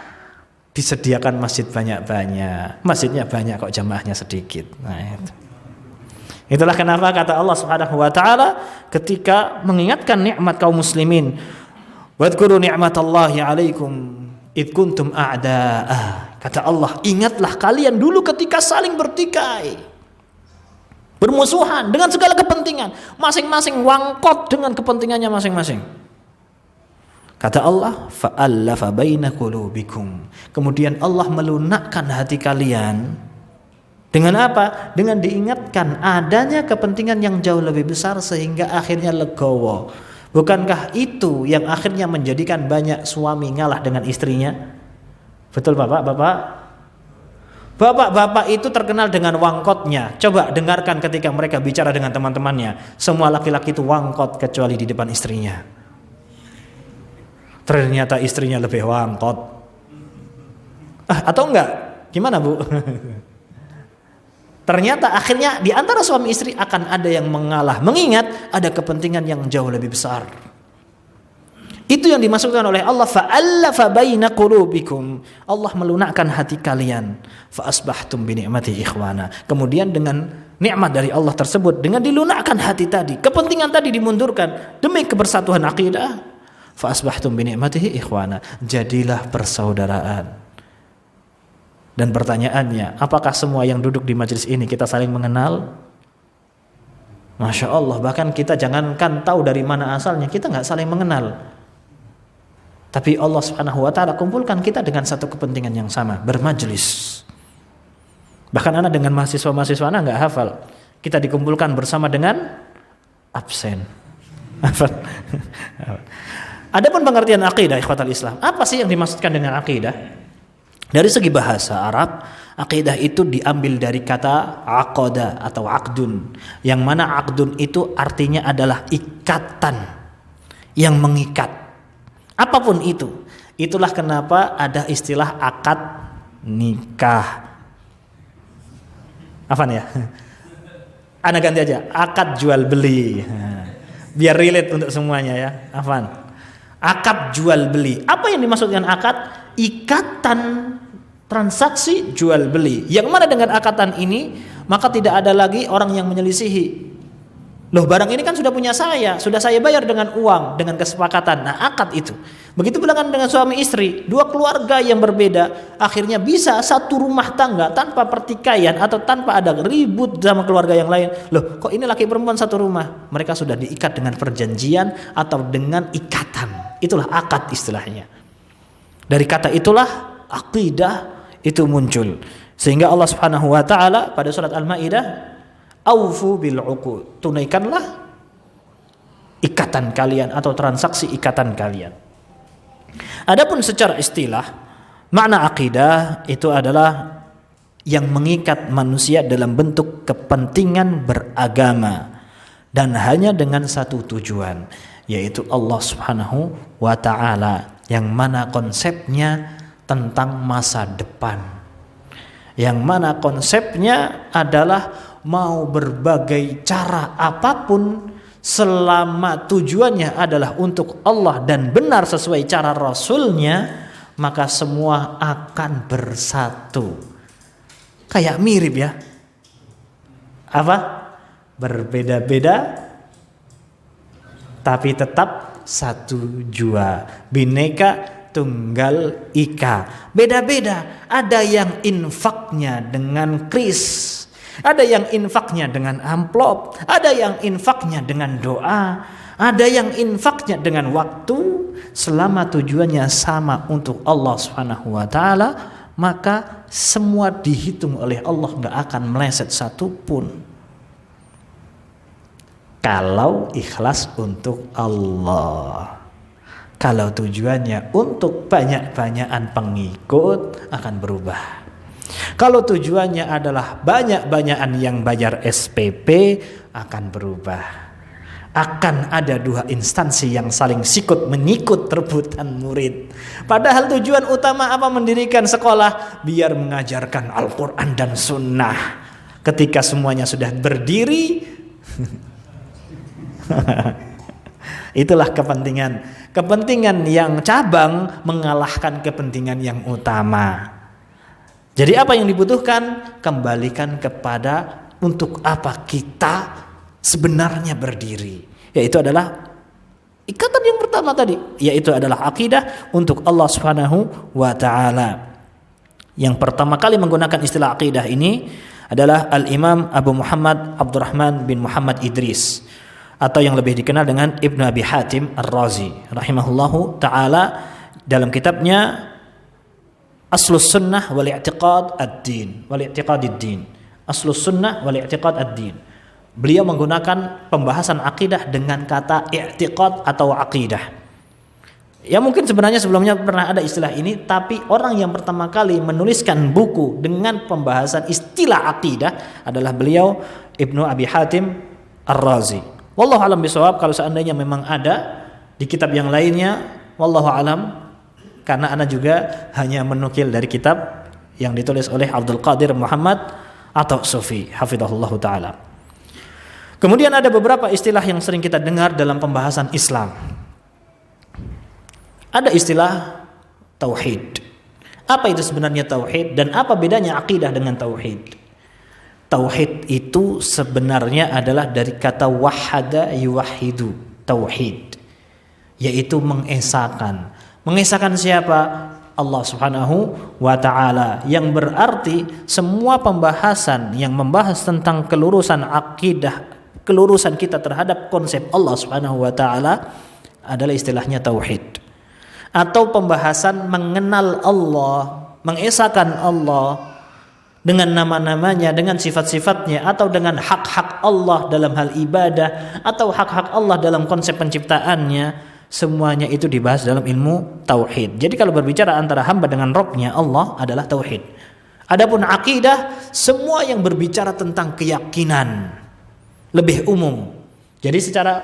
disediakan masjid banyak-banyak. Masjidnya banyak kok jamaahnya sedikit. Nah itulah kenapa kata Allah Subhanahu wa taala ketika mengingatkan nikmat kaum muslimin, wadhkuru ni'matallahi 'alaikum id kuntum a'da'a. Kata Allah, ingatlah kalian dulu ketika saling bertikai, bermusuhan dengan segala kepentingan, masing-masing wangkot dengan kepentingannya masing-masing. Kata Allah, fa'allafa baina qulubikum. Kemudian Allah melunakkan hati kalian. Dengan apa? Dengan diingatkan adanya kepentingan yang jauh lebih besar sehingga akhirnya legowo. Bukankah itu yang akhirnya menjadikan banyak suami ngalah dengan istrinya? Betul Bapak-bapak? Bapak-bapak itu terkenal dengan wangkotnya. Coba dengarkan ketika mereka bicara dengan teman-temannya. Semua laki-laki itu wangkot kecuali di depan istrinya. Ternyata istrinya lebih wangkot. Atau enggak? Gimana Bu? Ternyata akhirnya di antara suami istri akan ada yang mengalah, mengingat ada kepentingan yang jauh lebih besar. Itu yang dimaksudkan oleh Allah, fa'allafa baina qulubikum. Allah melunakkan hati kalian, fa asbahtum bi ni'mati ikhwana. Kemudian dengan nikmat dari Allah tersebut, dengan dilunakkan hati tadi, kepentingan tadi dimundurkan demi kebersatuan akidah, fa asbahtum bi ni'matihi ikhwana. Jadilah persaudaraan. Dan pertanyaannya, apakah semua yang duduk di majelis ini kita saling mengenal? Masya Allah, bahkan kita jangankan tahu dari mana asalnya, kita gak saling mengenal. Tapi Allah Subhanahu wa ta'ala kumpulkan kita dengan satu kepentingan yang sama, bermajelis. Bahkan anak dengan mahasiswa-mahasiswa anak gak hafal, kita dikumpulkan bersama dengan absen. Adapun pengertian akidah, ikhwatal Islam, apa sih yang dimaksudkan dengan akidah? Dari segi bahasa Arab, akidah itu diambil dari kata aqada atau aqdun, yang mana aqdun itu artinya adalah ikatan yang mengikat. Apapun itu. Itulah kenapa ada istilah akad nikah. Apa nih ya? Ana ganti aja, akad jual beli. Biar relate untuk semuanya ya. Afan. Akad jual beli. Apa yang dimaksudkan akad? Ikatan transaksi jual beli. Yang mana dengan akatan ini maka tidak ada lagi orang yang menyelisihi. Loh, barang ini kan sudah punya saya, sudah saya bayar dengan uang, dengan kesepakatan. Nah, akad itu. Begitu pula kan dengan suami istri, dua keluarga yang berbeda, akhirnya bisa satu rumah tangga tanpa pertikaian atau tanpa ada ribut sama keluarga yang lain. Loh, kok ini laki perempuan satu rumah? Mereka sudah diikat dengan perjanjian atau dengan ikatan. Itulah akad istilahnya. Dari kata itulah aqidah itu muncul. Sehingga Allah Subhanahu wa taala pada surat Al-Maidah, aufu bil uqud, tunaikanlah ikatan kalian atau transaksi ikatan kalian. Adapun secara istilah, makna akidah itu adalah yang mengikat manusia dalam bentuk kepentingan beragama dan hanya dengan satu tujuan, yaitu Allah Subhanahu wa taala, yang mana konsepnya tentang masa depan. Yang mana konsepnya adalah mau berbagai cara apapun selama tujuannya adalah untuk Allah dan benar sesuai cara Rasulnya, maka semua akan bersatu. Kayak mirip ya. Apa? Berbeda-beda tapi tetap satu jua. Bineka Tunggal Ika. Beda-beda. Ada yang infaknya dengan kris, ada yang infaknya dengan amplop, ada yang infaknya dengan doa, ada yang infaknya dengan waktu. Selama tujuannya sama untuk Allah Subhanahu wa taala, maka semua dihitung oleh Allah, enggak akan meleset satu pun. Kalau ikhlas untuk Allah. Kalau tujuannya untuk banyak-banyakan pengikut, akan berubah. Kalau tujuannya adalah banyak-banyakan yang bayar SPP, akan berubah. Akan ada dua instansi yang saling sikut menyikut rebutan murid. Padahal tujuan utama apa mendirikan sekolah? Biar mengajarkan Al-Quran dan Sunnah. Ketika semuanya sudah berdiri, itulah kepentingan yang cabang mengalahkan kepentingan yang utama. Jadi apa yang dibutuhkan? Kembalikan kepada untuk apa kita sebenarnya berdiri. Yaitu adalah ikatan yang pertama tadi, yaitu adalah akidah untuk Allah Subhanahu wa taala. Yang pertama kali menggunakan istilah akidah ini adalah Al-Imam Abu Muhammad Abdurrahman bin Muhammad Idris, atau yang lebih dikenal dengan Ibnu Abi Hatim Ar-Razi rahimahullahu taala, dalam kitabnya Aslus Sunnah wal I'tiqad ad-Din wal I'tiqadiddin. Aslus Sunnah wal I'tiqad ad-Din. Beliau menggunakan pembahasan akidah dengan kata i'tiqad atau akidah. Ya mungkin sebenarnya sebelumnya pernah ada istilah ini, tapi orang yang pertama kali menuliskan buku dengan pembahasan istilah akidah adalah beliau Ibnu Abi Hatim Ar-Razi. Wallahu alam bisawab. Kalau seandainya memang ada di kitab yang lainnya, wallahu alam, karena ana juga hanya menukil dari kitab yang ditulis oleh Abdul Qadir Muhammad atau Sufi hafizahullah taala. Kemudian ada beberapa istilah yang sering kita dengar dalam pembahasan Islam. Ada istilah tauhid. Apa itu sebenarnya tauhid dan apa bedanya akidah dengan tauhid? Tauhid itu sebenarnya adalah dari kata wahada yuwahidu, tauhid, yaitu mengesahkan. Mengesahkan siapa? Allah Subhanahu wa taala, yang berarti semua pembahasan yang membahas tentang kelurusan akidah, kelurusan kita terhadap konsep Allah Subhanahu wa taala adalah istilahnya tauhid. Atau pembahasan mengenal Allah, mengesahkan Allah dengan nama-namanya, dengan sifat-sifatnya, atau dengan hak-hak Allah dalam hal ibadah, atau hak-hak Allah dalam konsep penciptaannya, semuanya itu dibahas dalam ilmu tauhid. Jadi kalau berbicara antara hamba dengan Rabb-nya, Allah adalah tauhid. Adapun akidah, semua yang berbicara tentang keyakinan, lebih umum. Jadi secara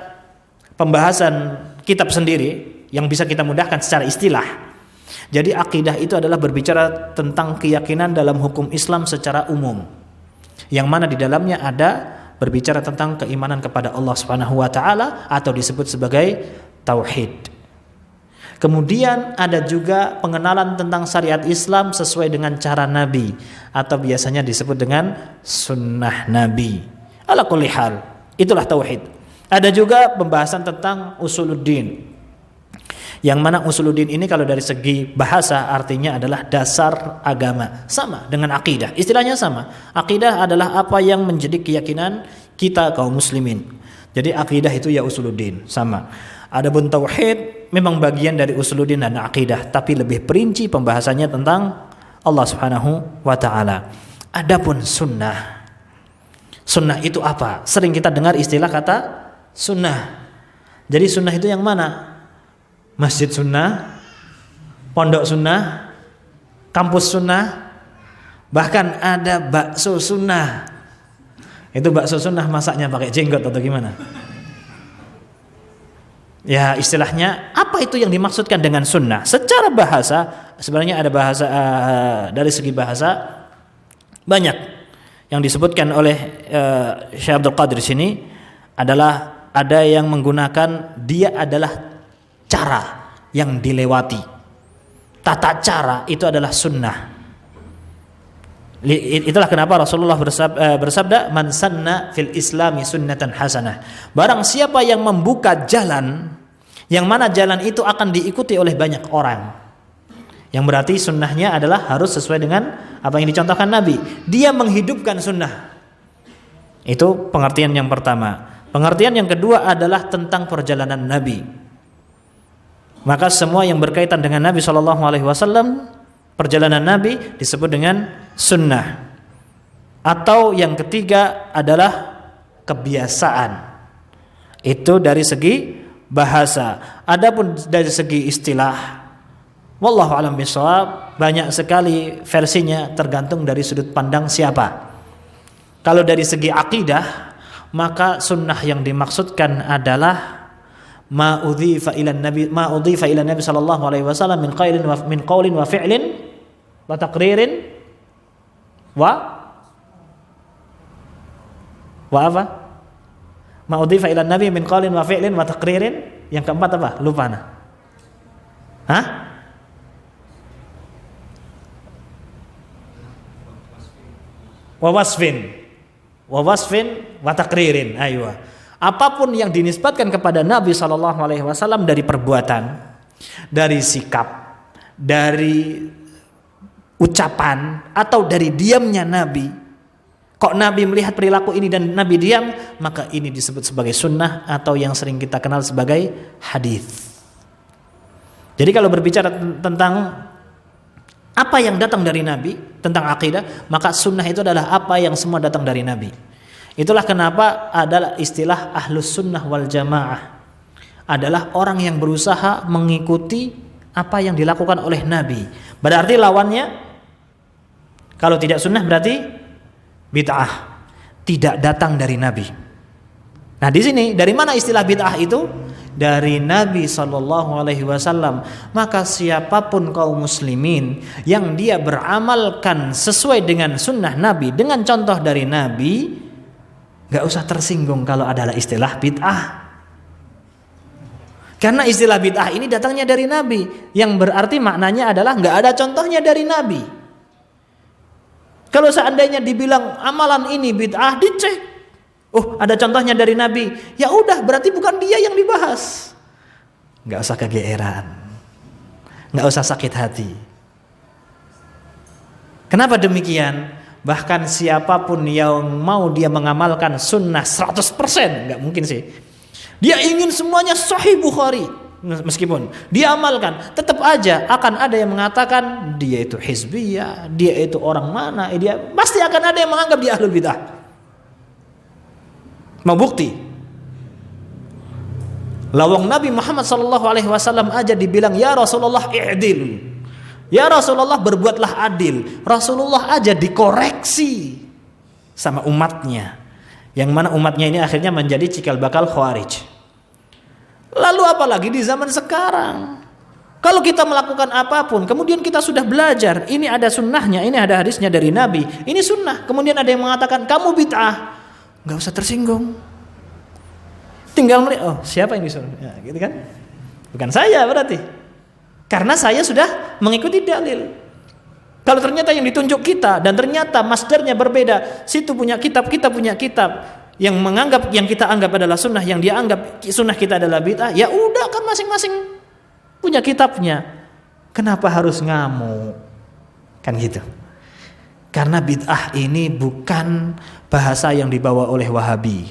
pembahasan kitab sendiri yang bisa kita mudahkan secara istilah. Jadi akidah itu adalah berbicara tentang keyakinan dalam hukum Islam secara umum, yang mana di dalamnya ada berbicara tentang keimanan kepada Allah Subhanahu wa taala atau disebut sebagai tauhid. Kemudian ada juga pengenalan tentang syariat Islam sesuai dengan cara Nabi, atau biasanya disebut dengan sunnah Nabi. Ala kulli hal, itulah tauhid. Ada juga pembahasan tentang usuluddin, yang mana usuluddin ini kalau dari segi bahasa artinya adalah dasar agama, sama dengan akidah. Istilahnya sama. Akidah adalah apa yang menjadi keyakinan kita kaum muslimin. Jadi akidah itu ya usuluddin, sama. Adapun tauhid memang bagian dari usuluddin dan akidah, tapi lebih perinci pembahasannya tentang Allah Subhanahu wa taala. Adapun sunnah. Sunnah itu apa? Sering kita dengar istilah kata sunnah. Jadi sunnah itu yang mana? Masjid sunnah, pondok sunnah, kampus sunnah, bahkan ada bakso sunnah. Itu bakso sunnah masaknya pakai jenggot atau gimana? Ya, istilahnya apa itu yang dimaksudkan dengan sunnah? Secara bahasa sebenarnya ada bahasa dari segi bahasa banyak yang disebutkan oleh Syekh Abdul Qadir sini adalah ada yang menggunakan dia adalah cara yang dilewati. Tata cara itu adalah sunnah. Itulah kenapa Rasulullah bersabda, man sanna fil islami sunnatan hasanah. Barang siapa yang membuka jalan, yang mana jalan itu akan diikuti oleh banyak orang, yang berarti sunnahnya adalah harus sesuai dengan apa yang dicontohkan Nabi. Dia menghidupkan sunnah. Itu pengertian yang pertama. Pengertian yang kedua adalah tentang perjalanan Nabi. Maka semua yang berkaitan dengan Nabi SAW, perjalanan Nabi disebut dengan sunnah. Atau yang ketiga adalah kebiasaan. Itu dari segi bahasa. Adapun dari segi istilah, wallahu a'lam bishawab, banyak sekali versinya tergantung dari sudut pandang siapa. Kalau dari segi akidah, maka sunnah yang dimaksudkan adalah ma udhifa ila nabi sallallahu alaihi wasallam min qaulin wa fi'lin wa taqririn wa apa? Ma udhifa ila nabi min qaulin wa fi'lin wa taqririn. Yang keempat apa? Lupa nah. Hah? Wa wasfin wa taqririn. Aywa. Apapun yang dinisbatkan kepada Nabi SAW dari perbuatan, dari sikap, dari ucapan, atau dari diamnya Nabi. Kok Nabi melihat perilaku ini dan Nabi diam, maka ini disebut sebagai sunnah atau yang sering kita kenal sebagai hadis. Jadi kalau berbicara tentang apa yang datang dari Nabi, tentang akidah, maka sunnah itu adalah apa yang semua datang dari Nabi. Itulah kenapa adalah istilah ahlus sunnah wal jamaah, adalah orang yang berusaha mengikuti apa yang dilakukan oleh Nabi. Berarti lawannya, kalau tidak sunnah berarti bid'ah, tidak datang dari Nabi. Nah di sini dari mana istilah bid'ah itu? Dari Nabi SAW. Maka siapapun kaum muslimin yang dia beramalkan sesuai dengan sunnah Nabi, dengan contoh dari Nabi, gak usah tersinggung kalau adalah istilah bid'ah. Karena istilah bid'ah ini datangnya dari Nabi, yang berarti maknanya adalah gak ada contohnya dari Nabi. Kalau seandainya dibilang amalan ini bid'ah, dicek, oh ada contohnya dari Nabi, ya udah berarti bukan dia yang dibahas. Gak usah kegeeran, gak usah sakit hati. Kenapa demikian? Bahkan siapapun yang mau dia mengamalkan sunnah 100%, gak mungkin sih. Dia ingin semuanya sahih Bukhari, meskipun dia amalkan, tetap aja akan ada yang mengatakan dia itu hizbiyah, dia itu orang mana, dia pasti akan ada yang menganggap dia ahlul bid'ah. Mau bukti? Lawang Nabi Muhammad SAW aja dibilang ya Rasulullah i'dil, ya Rasulullah berbuatlah adil. Rasulullah aja dikoreksi sama umatnya, yang mana umatnya ini akhirnya menjadi cikal bakal Khawarij. Lalu apalagi di zaman sekarang, kalau kita melakukan apapun, kemudian kita sudah belajar, ini ada sunnahnya, ini ada hadisnya dari Nabi, ini sunnah, kemudian ada yang mengatakan kamu bid'ah, nggak usah tersinggung, tinggal melihat, oh siapa yang disuruh, ya, gitu kan? Bukan saya berarti. Karena saya sudah mengikuti dalil. Kalau ternyata yang ditunjuk kita dan ternyata masdarnya berbeda, situ punya kitab, kita punya kitab, yang kita anggap adalah sunnah, yang dia anggap sunnah kita adalah bid'ah, ya udah kan masing-masing punya kitabnya. Kenapa harus ngamuk? Kan gitu. Karena bid'ah ini bukan bahasa yang dibawa oleh Wahabi.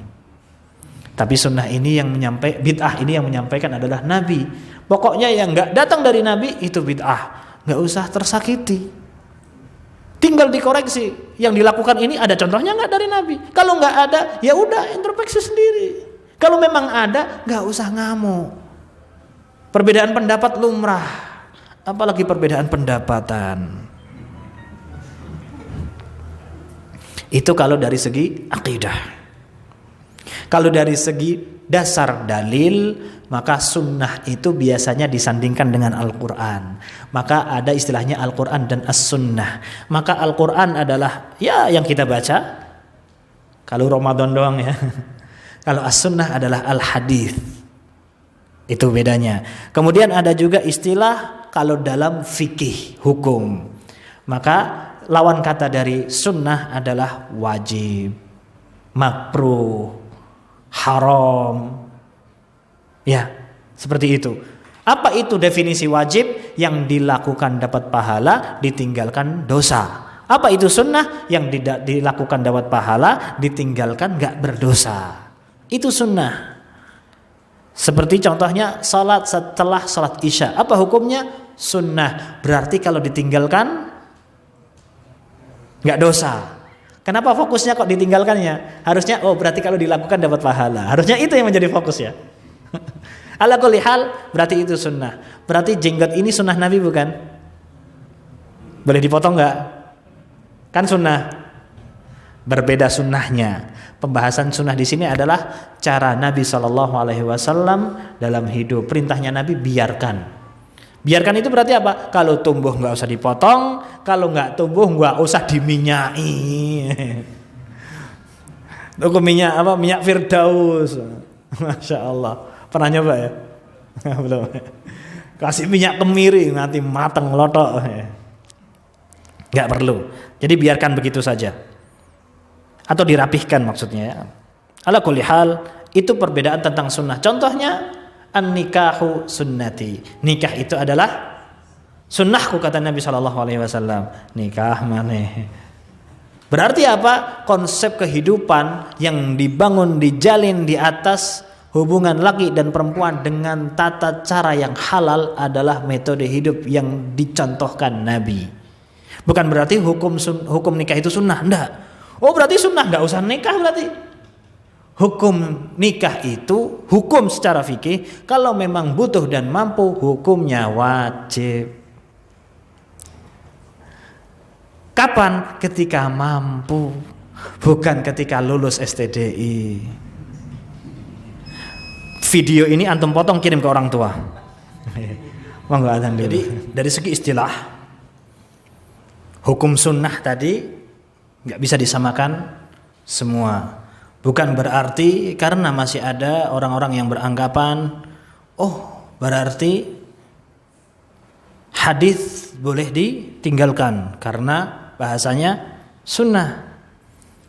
Tapi sunnah ini bid'ah ini yang menyampaikan adalah Nabi. Pokoknya yang enggak datang dari Nabi itu bid'ah. Enggak usah tersakiti. Tinggal dikoreksi. Yang dilakukan ini ada contohnya enggak dari Nabi? Kalau enggak ada, ya udah introspeksi sendiri. Kalau memang ada, enggak usah ngamuk. Perbedaan pendapat lumrah, apalagi perbedaan pendapatan. Itu kalau dari segi akidah. Kalau dari segi dasar dalil, maka sunnah itu biasanya disandingkan dengan Al-Quran. Maka ada istilahnya Al-Quran dan As-Sunnah. Maka Al-Quran adalah ya yang kita baca kalau Ramadan doang ya. Kalau As-Sunnah adalah Al-Hadis. Itu bedanya. Kemudian ada juga istilah kalau dalam fikih hukum, maka lawan kata dari sunnah adalah wajib, makruh, haram. Ya, seperti itu. Apa itu definisi wajib? Yang dilakukan dapat pahala, ditinggalkan dosa. Apa itu sunnah? Yang tidak dilakukan dapat pahala, ditinggalkan gak berdosa. Itu sunnah. Seperti contohnya salat setelah salat isya. Apa hukumnya? Sunnah. Berarti kalau ditinggalkan gak dosa. Kenapa fokusnya kok ditinggalkannya? Harusnya berarti kalau dilakukan dapat pahala. Harusnya itu yang menjadi fokus ya. Ala kulli hal berarti itu sunnah. Berarti jenggot ini sunnah Nabi bukan? Boleh dipotong enggak? Kan sunnah. Berbeda sunnahnya. Pembahasan sunnah di sini adalah cara Nabi SAW dalam hidup. Perintahnya Nabi biarkan. Biarkan itu berarti apa? Kalau tumbuh nggak usah dipotong, kalau nggak tumbuh nggak usah diminyai. Itu minyak apa? Minyak Firdaus. Masya Allah. Pernah nyoba ya? Belum. Kasih minyak kemiri nanti mateng lotok. Nggak perlu. Jadi biarkan begitu saja. Atau dirapihkan maksudnya ya. Ala kulli hal itu perbedaan tentang sunnah. Contohnya an-nikahu sunnati. Nikah itu adalah sunnahku kata Nabi SAW. Nikah maneh. Berarti apa? Konsep kehidupan yang dibangun, dijalin di atas hubungan laki dan perempuan dengan tata cara yang halal adalah metode hidup yang dicontohkan Nabi. Bukan berarti hukum nikah itu sunnah, enggak. Oh berarti sunnah, enggak usah nikah berarti. Hukum nikah itu hukum secara fikih, kalau memang butuh dan mampu hukumnya wajib. Kapan? Ketika mampu, bukan ketika lulus STDI. Video ini antum potong kirim ke orang tua. Monggo azan dulu. Jadi dari segi istilah hukum sunnah tadi nggak bisa disamakan semua. Bukan berarti karena masih ada orang-orang yang beranggapan berarti hadis boleh ditinggalkan karena bahasanya sunnah.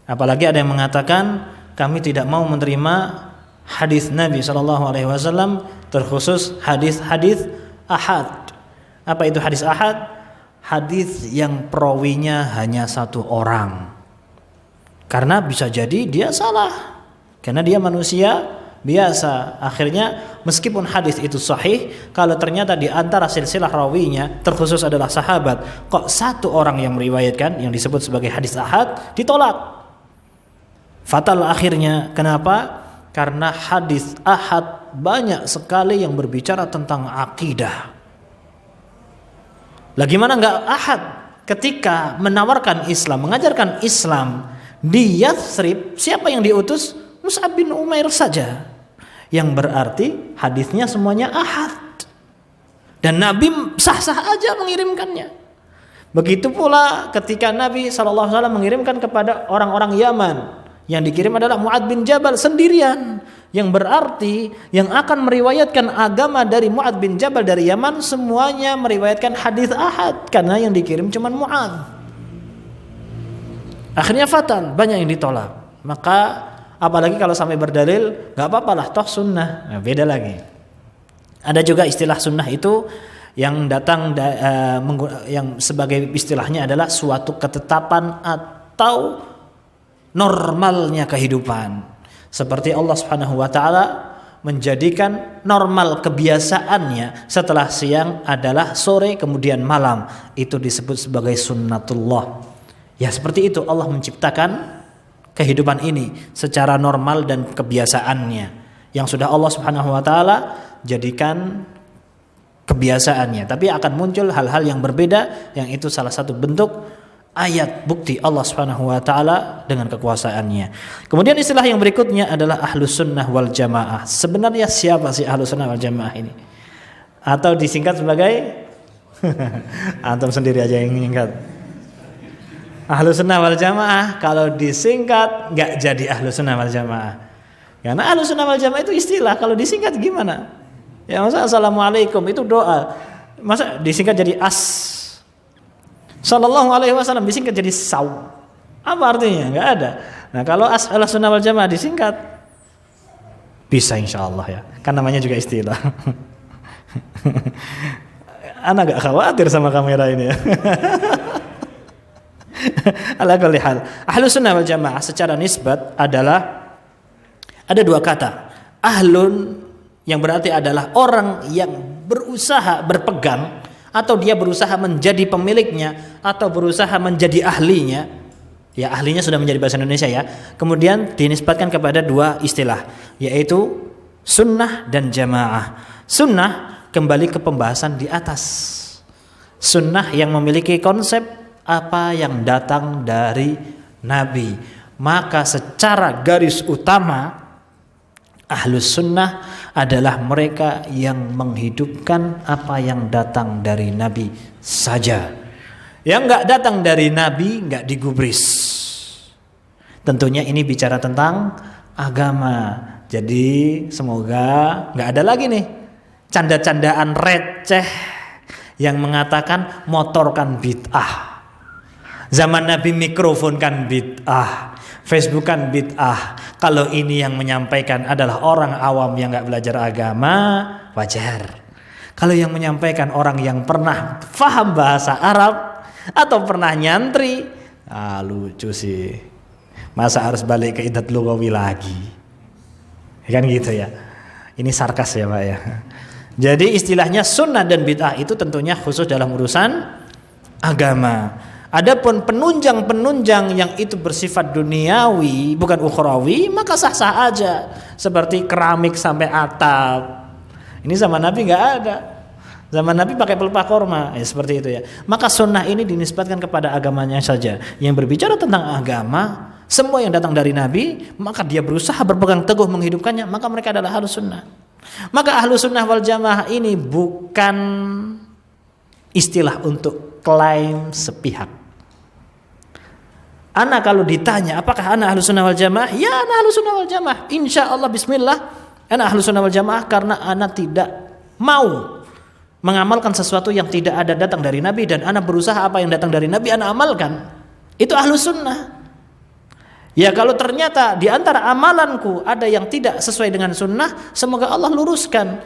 Apalagi ada yang mengatakan kami tidak mau menerima hadis Nabi SAW terkhusus hadis-hadis ahad. Apa itu hadis ahad? Hadis yang perawinya hanya satu orang. Karena bisa jadi dia salah. Karena dia manusia biasa. Akhirnya meskipun hadis itu sahih, kalau ternyata di antara silsilah rawinya terkhusus adalah sahabat, kok satu orang yang meriwayatkan yang disebut sebagai hadis ahad ditolak. Fatal akhirnya. Kenapa? Karena hadis ahad banyak sekali yang berbicara tentang akidah. Lah gimana enggak ahad ketika menawarkan Islam, mengajarkan Islam di Yathrib, siapa yang diutus? Mus'ab bin Umair saja. Yang berarti hadisnya semuanya ahad. Dan Nabi sah-sah aja mengirimkannya. Begitu pula ketika Nabi SAW mengirimkan kepada orang-orang Yaman. Yang dikirim adalah Mu'ad bin Jabal sendirian. Yang berarti yang akan meriwayatkan agama dari Mu'adz bin Jabal dari Yaman semuanya meriwayatkan hadis ahad karena yang dikirim cuma Mu'adz. Akhirnya fatal, banyak yang ditolak. Maka apalagi kalau sampai berdalil, nggak apa-apa lah, toh sunnah. Nah, beda lagi. Ada juga istilah sunnah itu yang datang yang sebagai istilahnya adalah suatu ketetapan atau normalnya kehidupan. Seperti Allah Subhanahu wa taala menjadikan normal kebiasaannya setelah siang adalah sore kemudian malam. Itu disebut sebagai sunnatullah. Ya seperti itu Allah menciptakan kehidupan ini secara normal dan kebiasaannya yang sudah Allah Subhanahu wa taala jadikan kebiasaannya. Tapi akan muncul hal-hal yang berbeda yang itu salah satu bentuk ayat bukti Allah Subhanahu wa taala dengan kekuasaannya. Kemudian istilah yang berikutnya adalah Ahlus Sunnah wal Jamaah. Sebenarnya siapa sih Ahlus Sunnah wal Jamaah ini? Atau disingkat sebagai antum sendiri aja yang menyingkat. Ahlus Sunnah wal Jamaah kalau disingkat enggak jadi Ahlus Sunnah wal Jamaah. Karena Ahlus Sunnah wal Jamaah itu istilah, kalau disingkat gimana? Ya masa assalamualaikum itu doa. Masa disingkat jadi Sallallahu alaihi wasallam disingkat jadi saw. Apa artinya? Enggak ada. Nah, kalau Ahlus Sunnah wal Jamaah disingkat bisa insyaallah ya. Kan namanya juga istilah. Ana enggak khawatir sama kamera ini ya. Ala kulli hal, Ahlus Sunnah wal Jamaah secara nisbat adalah ada dua kata. Ahlun yang berarti adalah orang yang berusaha berpegang atau dia berusaha menjadi pemiliknya atau berusaha menjadi ahlinya. Ya ahlinya sudah menjadi bahasa Indonesia ya. Kemudian dinisbatkan kepada dua istilah, yaitu sunnah dan jamaah. Sunnah kembali ke pembahasan di atas. Sunnah yang memiliki konsep apa yang datang dari Nabi. Maka secara garis utama Ahlus Sunnah adalah mereka yang menghidupkan apa yang datang dari Nabi saja. Yang enggak datang dari Nabi enggak digubris. Tentunya ini bicara tentang agama. Jadi semoga enggak ada lagi nih canda-candaan receh yang mengatakan motor kan bid'ah. Zaman Nabi mikrofon kan bid'ah. Facebook kan bid'ah. Kalau ini yang menyampaikan adalah orang awam yang gak belajar agama, wajar. Kalau yang menyampaikan orang yang pernah paham bahasa Arab atau pernah nyantri, lucu sih. Masa harus balik ke idat lugawi lagi? Kan gitu ya. Ini sarkas ya Pak ya. Jadi istilahnya sunnah dan bid'ah itu tentunya khusus dalam urusan agama. Adapun penunjang-penunjang yang itu bersifat duniawi bukan ukhrawi maka sah-sah aja, seperti keramik sampai atap. Ini zaman Nabi nggak ada. Zaman Nabi pakai pelepah korma, ya seperti itu ya. Maka sunnah ini dinisbatkan kepada agamanya saja. Yang berbicara tentang agama, semua yang datang dari Nabi, maka dia berusaha berpegang teguh menghidupkannya, maka mereka adalah Ahlus Sunnah. Maka Ahlus Sunnah wal Jamaah ini bukan istilah untuk klaim sepihak. Ana kalau ditanya apakah ana Ahlus Sunnah wal Jamaah? Ya ana Ahlus Sunnah wal Jamaah. Insyaallah bismillah ana Ahlus Sunnah wal Jamaah karena ana tidak mau mengamalkan sesuatu yang tidak ada datang dari Nabi dan ana berusaha apa yang datang dari Nabi ana amalkan. Itu Ahlus Sunnah. Ya kalau ternyata di antara amalanku ada yang tidak sesuai dengan sunnah, semoga Allah luruskan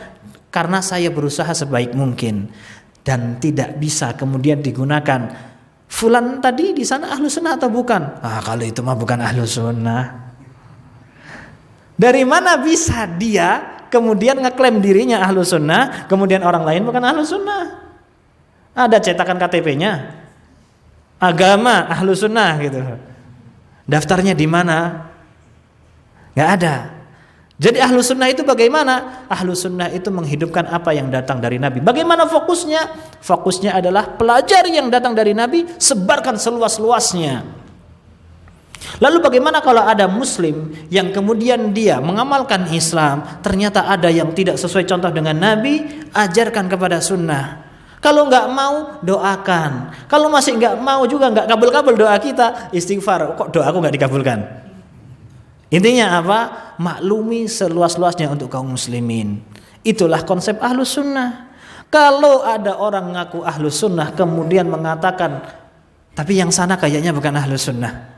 karena saya berusaha sebaik mungkin dan tidak bisa kemudian digunakan fulan tadi di sana Ahlus Sunnah atau bukan? Kalau itu mah bukan Ahlus Sunnah. Dari mana bisa dia kemudian ngeklaim dirinya Ahlus Sunnah, kemudian orang lain bukan Ahlus Sunnah? Ada cetakan KTP-nya. Agama Ahlus Sunnah gitu. Daftarnya di mana? Gak ada. Jadi Ahlus Sunnah itu bagaimana? Ahlus Sunnah itu menghidupkan apa yang datang dari Nabi. Bagaimana fokusnya? Fokusnya adalah pelajari yang datang dari Nabi, sebarkan seluas-luasnya. Lalu bagaimana kalau ada muslim yang kemudian dia mengamalkan Islam, ternyata ada yang tidak sesuai contoh dengan Nabi, ajarkan kepada sunnah. Kalau nggak mau, doakan. Kalau masih nggak mau juga, nggak kabul-kabul doa kita, istighfar. Kok doaku nggak dikabulkan? Intinya apa? Maklumi seluas-luasnya untuk kaum muslimin. Itulah konsep ahlus sunnah. Kalau ada orang ngaku ahlus sunnah kemudian mengatakan, tapi yang sana kayaknya bukan ahlus sunnah,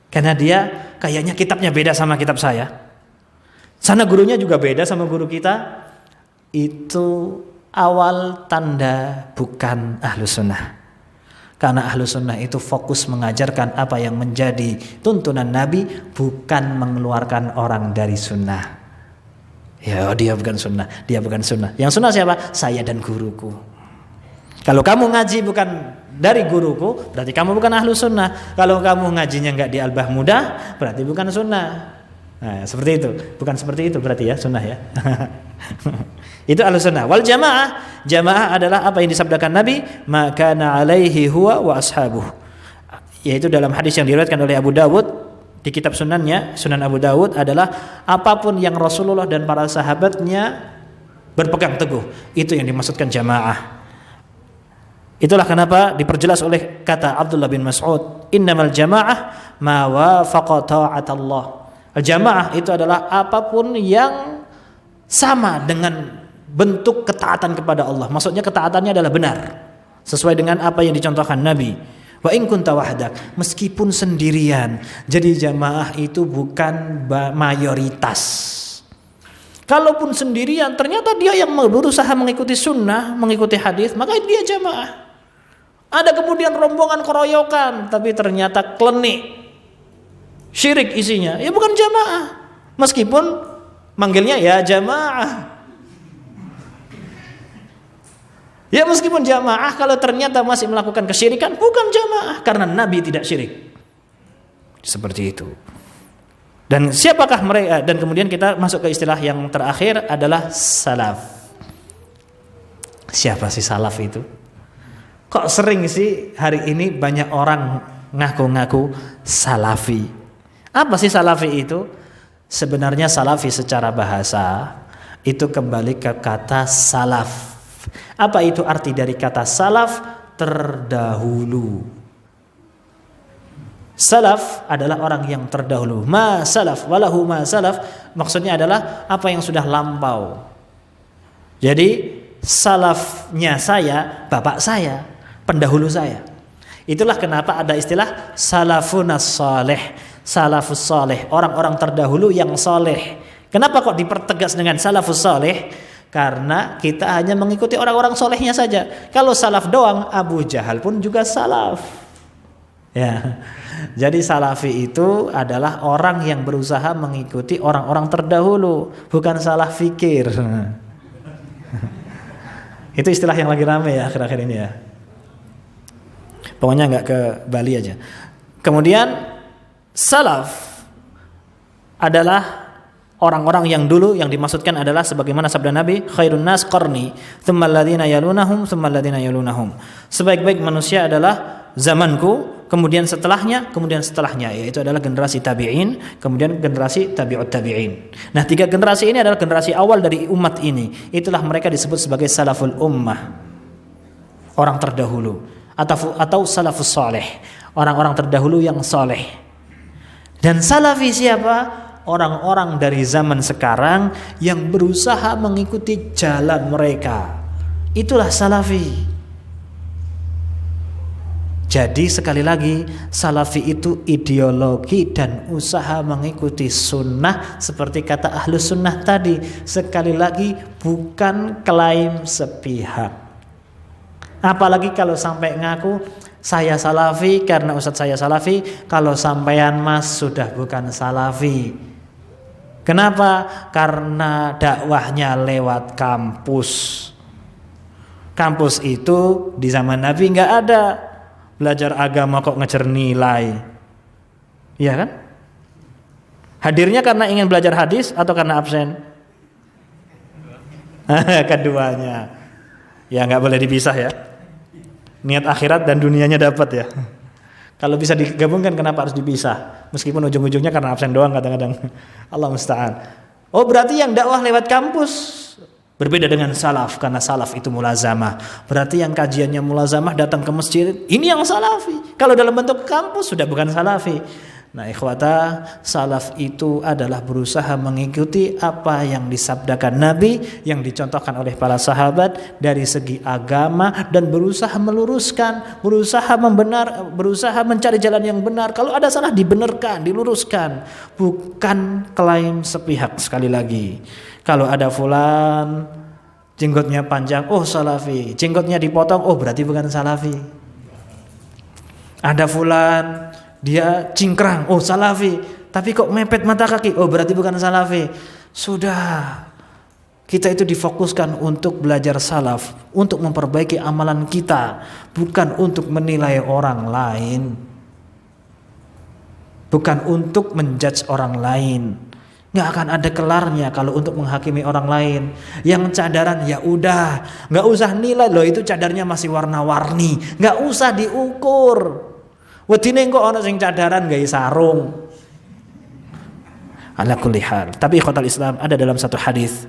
karena dia kayaknya kitabnya beda sama kitab saya, sana gurunya juga beda sama guru kita, itu awal tanda bukan ahlus sunnah. Karena ahlus sunnah itu fokus mengajarkan apa yang menjadi tuntunan Nabi, bukan mengeluarkan orang dari sunnah. Ya, dia bukan sunnah, dia bukan sunnah. Yang sunnah siapa? Saya dan guruku. Kalau kamu ngaji bukan dari guruku, berarti kamu bukan ahlus sunnah. Kalau kamu ngajinya nggak di Al-Bah Mudah, berarti bukan sunnah. Nah, seperti itu. Bukan seperti itu berarti ya, sunnah ya. Itu ahlus sunnah. Wal jamaah, jamaah adalah apa yang disabdakan Nabi, maka na alaihi huwa wa ashabuh. Yaitu dalam hadis yang diriwayatkan oleh Abu Dawud di kitab sunannya, Sunan Abu Dawud, adalah apapun yang Rasulullah dan para sahabatnya berpegang teguh, itu yang dimaksudkan jamaah. Itulah kenapa diperjelas oleh kata Abdullah bin Mas'ud, innamal jamaah ma wafaqa ta'atallah. Al-jamaah itu adalah apapun yang sama dengan bentuk ketaatan kepada Allah. Maksudnya ketaatannya adalah benar, sesuai dengan apa yang dicontohkan Nabi. Wa in kunta wahdak, meskipun sendirian. Jadi jamaah itu bukan mayoritas. Kalaupun sendirian ternyata dia yang berusaha mengikuti sunnah, mengikuti hadis, maka dia jamaah. Ada kemudian rombongan keroyokan, tapi ternyata klenik, syirik isinya, ya bukan jamaah. Meskipun manggilnya ya jamaah. Ya meskipun jamaah, kalau ternyata masih melakukan kesyirikan, bukan jamaah, karena Nabi tidak syirik. Seperti itu. Dan siapakah mereka? Dan kemudian kita masuk ke istilah yang terakhir adalah salaf. Siapa sih salaf itu? Kok sering sih hari ini banyak orang ngaku-ngaku salafi? Apa sih salafi itu? Sebenarnya salafi secara bahasa itu kembali ke kata salaf. Apa itu arti dari kata salaf? Terdahulu. Salaf adalah orang yang terdahulu. Ma salaf walahu ma salaf, maksudnya adalah apa yang sudah lampau. Jadi salafnya saya, bapak saya, pendahulu saya. Itulah kenapa ada istilah salafun saleh, salafus saleh, orang-orang terdahulu yang saleh. Kenapa kok dipertegas dengan salafus saleh? Karena kita hanya mengikuti orang-orang solehnya saja. Kalau salaf doang, Abu Jahal pun juga salaf. Ya, jadi salafi itu adalah orang yang berusaha mengikuti orang-orang terdahulu, bukan salah fikir. Itu istilah yang lagi rame ya akhir-akhir ini ya. Pokoknya nggak ke Bali aja. Kemudian salaf adalah orang-orang yang dulu, yang dimaksudkan adalah sebagaimana sabda Nabi, khairun nas qarni, tsumma alladziina yalunahum, tsumma alladziina yalunahum. Sebaik-baik manusia adalah zamanku, kemudian setelahnya, yaitu adalah generasi tabi'in, kemudian generasi tabi'ut tabi'in. Nah, 3 generasi ini adalah generasi awal dari umat ini. Itulah mereka disebut sebagai salaful ummah, orang terdahulu, atau salafus saleh, orang-orang terdahulu yang saleh. Dan salafi siapa? Orang-orang dari zaman sekarang yang berusaha mengikuti jalan mereka. Itulah salafi. Jadi sekali lagi, salafi itu ideologi dan usaha mengikuti sunnah, seperti kata ahlus sunnah tadi. Sekali lagi, bukan klaim sepihak. Apalagi kalau sampai ngaku saya salafi karena ustadz saya salafi, kalau sampean mas sudah bukan salafi. Kenapa? Karena dakwahnya lewat kampus. Kampus itu di zaman Nabi nggak ada. Belajar agama kok ngejar nilai. Iya kan? Hadirnya karena ingin belajar hadis atau karena absen? Keduanya. Ya nggak boleh dipisah ya. Niat akhirat dan dunianya dapat ya. Kalau bisa digabungkan kenapa harus dipisah? Meskipun ujung-ujungnya karena absen doang kadang-kadang. Allah musta'an. Oh berarti yang dakwah lewat kampus berbeda dengan salaf, karena salaf itu mulazamah. Berarti yang kajiannya mulazamah datang ke masjid, ini yang salafi. Kalau dalam bentuk kampus sudah bukan salafi. Nah, ikhwata, salaf itu adalah berusaha mengikuti apa yang disabdakan Nabi, yang dicontohkan oleh para sahabat dari segi agama, dan berusaha meluruskan, berusaha mencari jalan yang benar. Kalau ada salah dibenarkan, diluruskan, bukan klaim sepihak. Sekali lagi, kalau ada fulan jenggotnya panjang, oh salafi, jenggotnya dipotong, oh berarti bukan salafi. Ada fulan dia cingkrang, oh salafi, tapi kok mepet mata kaki, oh berarti bukan salafi. Sudah, kita itu difokuskan untuk belajar salaf, untuk memperbaiki amalan kita, bukan untuk menilai orang lain, bukan untuk menjudge orang lain. Nggak akan ada kelarnya kalau untuk menghakimi orang lain. Yang cadaran ya udah, nggak usah nilai, loh itu cadarnya masih warna-warni, nggak usah diukur. Wedine kok ana sing cadaran gawe sarung. Ala kulli hal. Tapi ikhwatal Islam, ada dalam satu hadis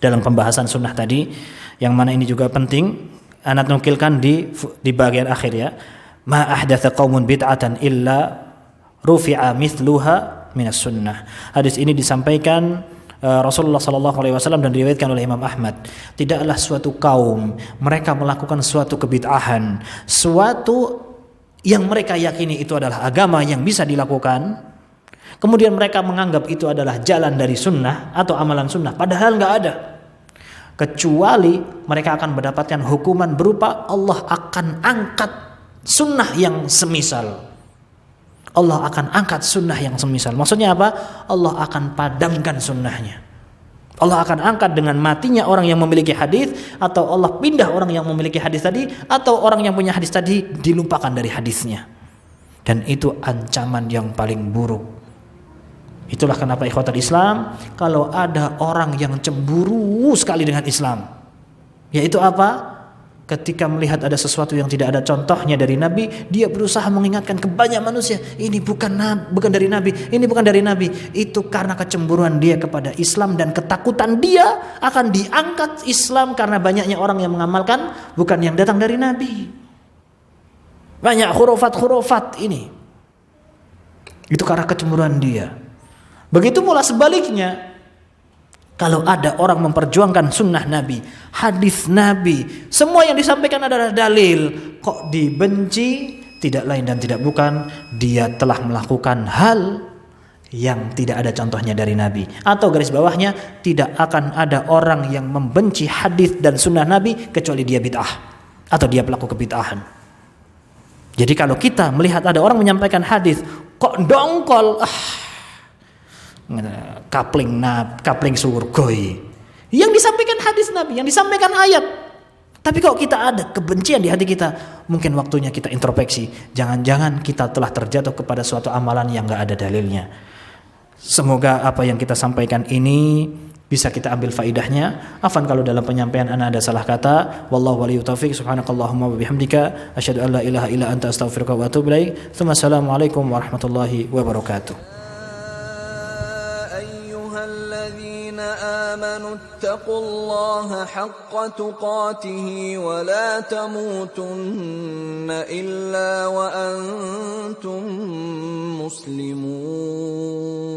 dalam pembahasan sunnah tadi, yang mana ini juga penting, ana nukilkan di bagian akhir ya. Ma ahdatsa qaumun bid'atan illa rufi'a mithluha minas sunnah. Hadis ini disampaikan Rasulullah SAW dan diriwayatkan oleh Imam Ahmad. Tidaklah suatu kaum mereka melakukan suatu kebid'ahan, suatu yang mereka yakini itu adalah agama yang bisa dilakukan, kemudian mereka menganggap itu adalah jalan dari sunnah atau amalan sunnah, padahal nggak ada. Kecuali mereka akan mendapatkan hukuman berupa Allah akan angkat sunnah yang semisal. Allah akan angkat sunnah yang semisal. Maksudnya apa? Allah akan padamkan sunnahnya. Allah akan angkat dengan matinya orang yang memiliki hadis, atau Allah pindah orang yang memiliki hadis tadi, atau orang yang punya hadis tadi dilupakan dari hadisnya. Dan itu ancaman yang paling buruk. Itulah kenapa ikhwatul Islam, kalau ada orang yang cemburu sekali dengan Islam, yaitu apa? Ketika melihat ada sesuatu yang tidak ada contohnya dari Nabi, dia berusaha mengingatkan ke banyak manusia, ini bukan dari Nabi, ini bukan dari Nabi. Itu karena kecemburuan dia kepada Islam dan ketakutan dia akan diangkat Islam karena banyaknya orang yang mengamalkan bukan yang datang dari Nabi. Banyak khurafat ini. Itu karena kecemburuan dia. Begitu pula sebaliknya. Kalau ada orang memperjuangkan sunnah Nabi, hadis Nabi, semua yang disampaikan adalah dalil, kok dibenci, tidak lain dan tidak bukan, dia telah melakukan hal yang tidak ada contohnya dari Nabi. Atau garis bawahnya, tidak akan ada orang yang membenci hadis dan sunnah Nabi kecuali dia bid'ah atau dia pelaku kebid'ahan. Jadi kalau kita melihat ada orang menyampaikan hadis, kok dongkol, kapling surgoi, yang disampaikan hadis Nabi, yang disampaikan ayat, tapi kok kita ada kebencian di hati kita, mungkin waktunya kita introspeksi. Jangan-jangan kita telah terjatuh kepada suatu amalan yang gak ada dalilnya. Semoga apa yang kita sampaikan ini bisa kita ambil faidahnya. Afan kalau dalam penyampaian ana ada salah kata. Wallahu waliyut taufiq. Subhanakallahumma wa bihamdika asyhadu an la ilaha illa anta astaghfiruka wa atubu ilaik. Assalamualaikum warahmatullahi wabarakatuh. آمنوا اتقوا الله حق تقاته ولا تموتن إلا وأنتم مسلمون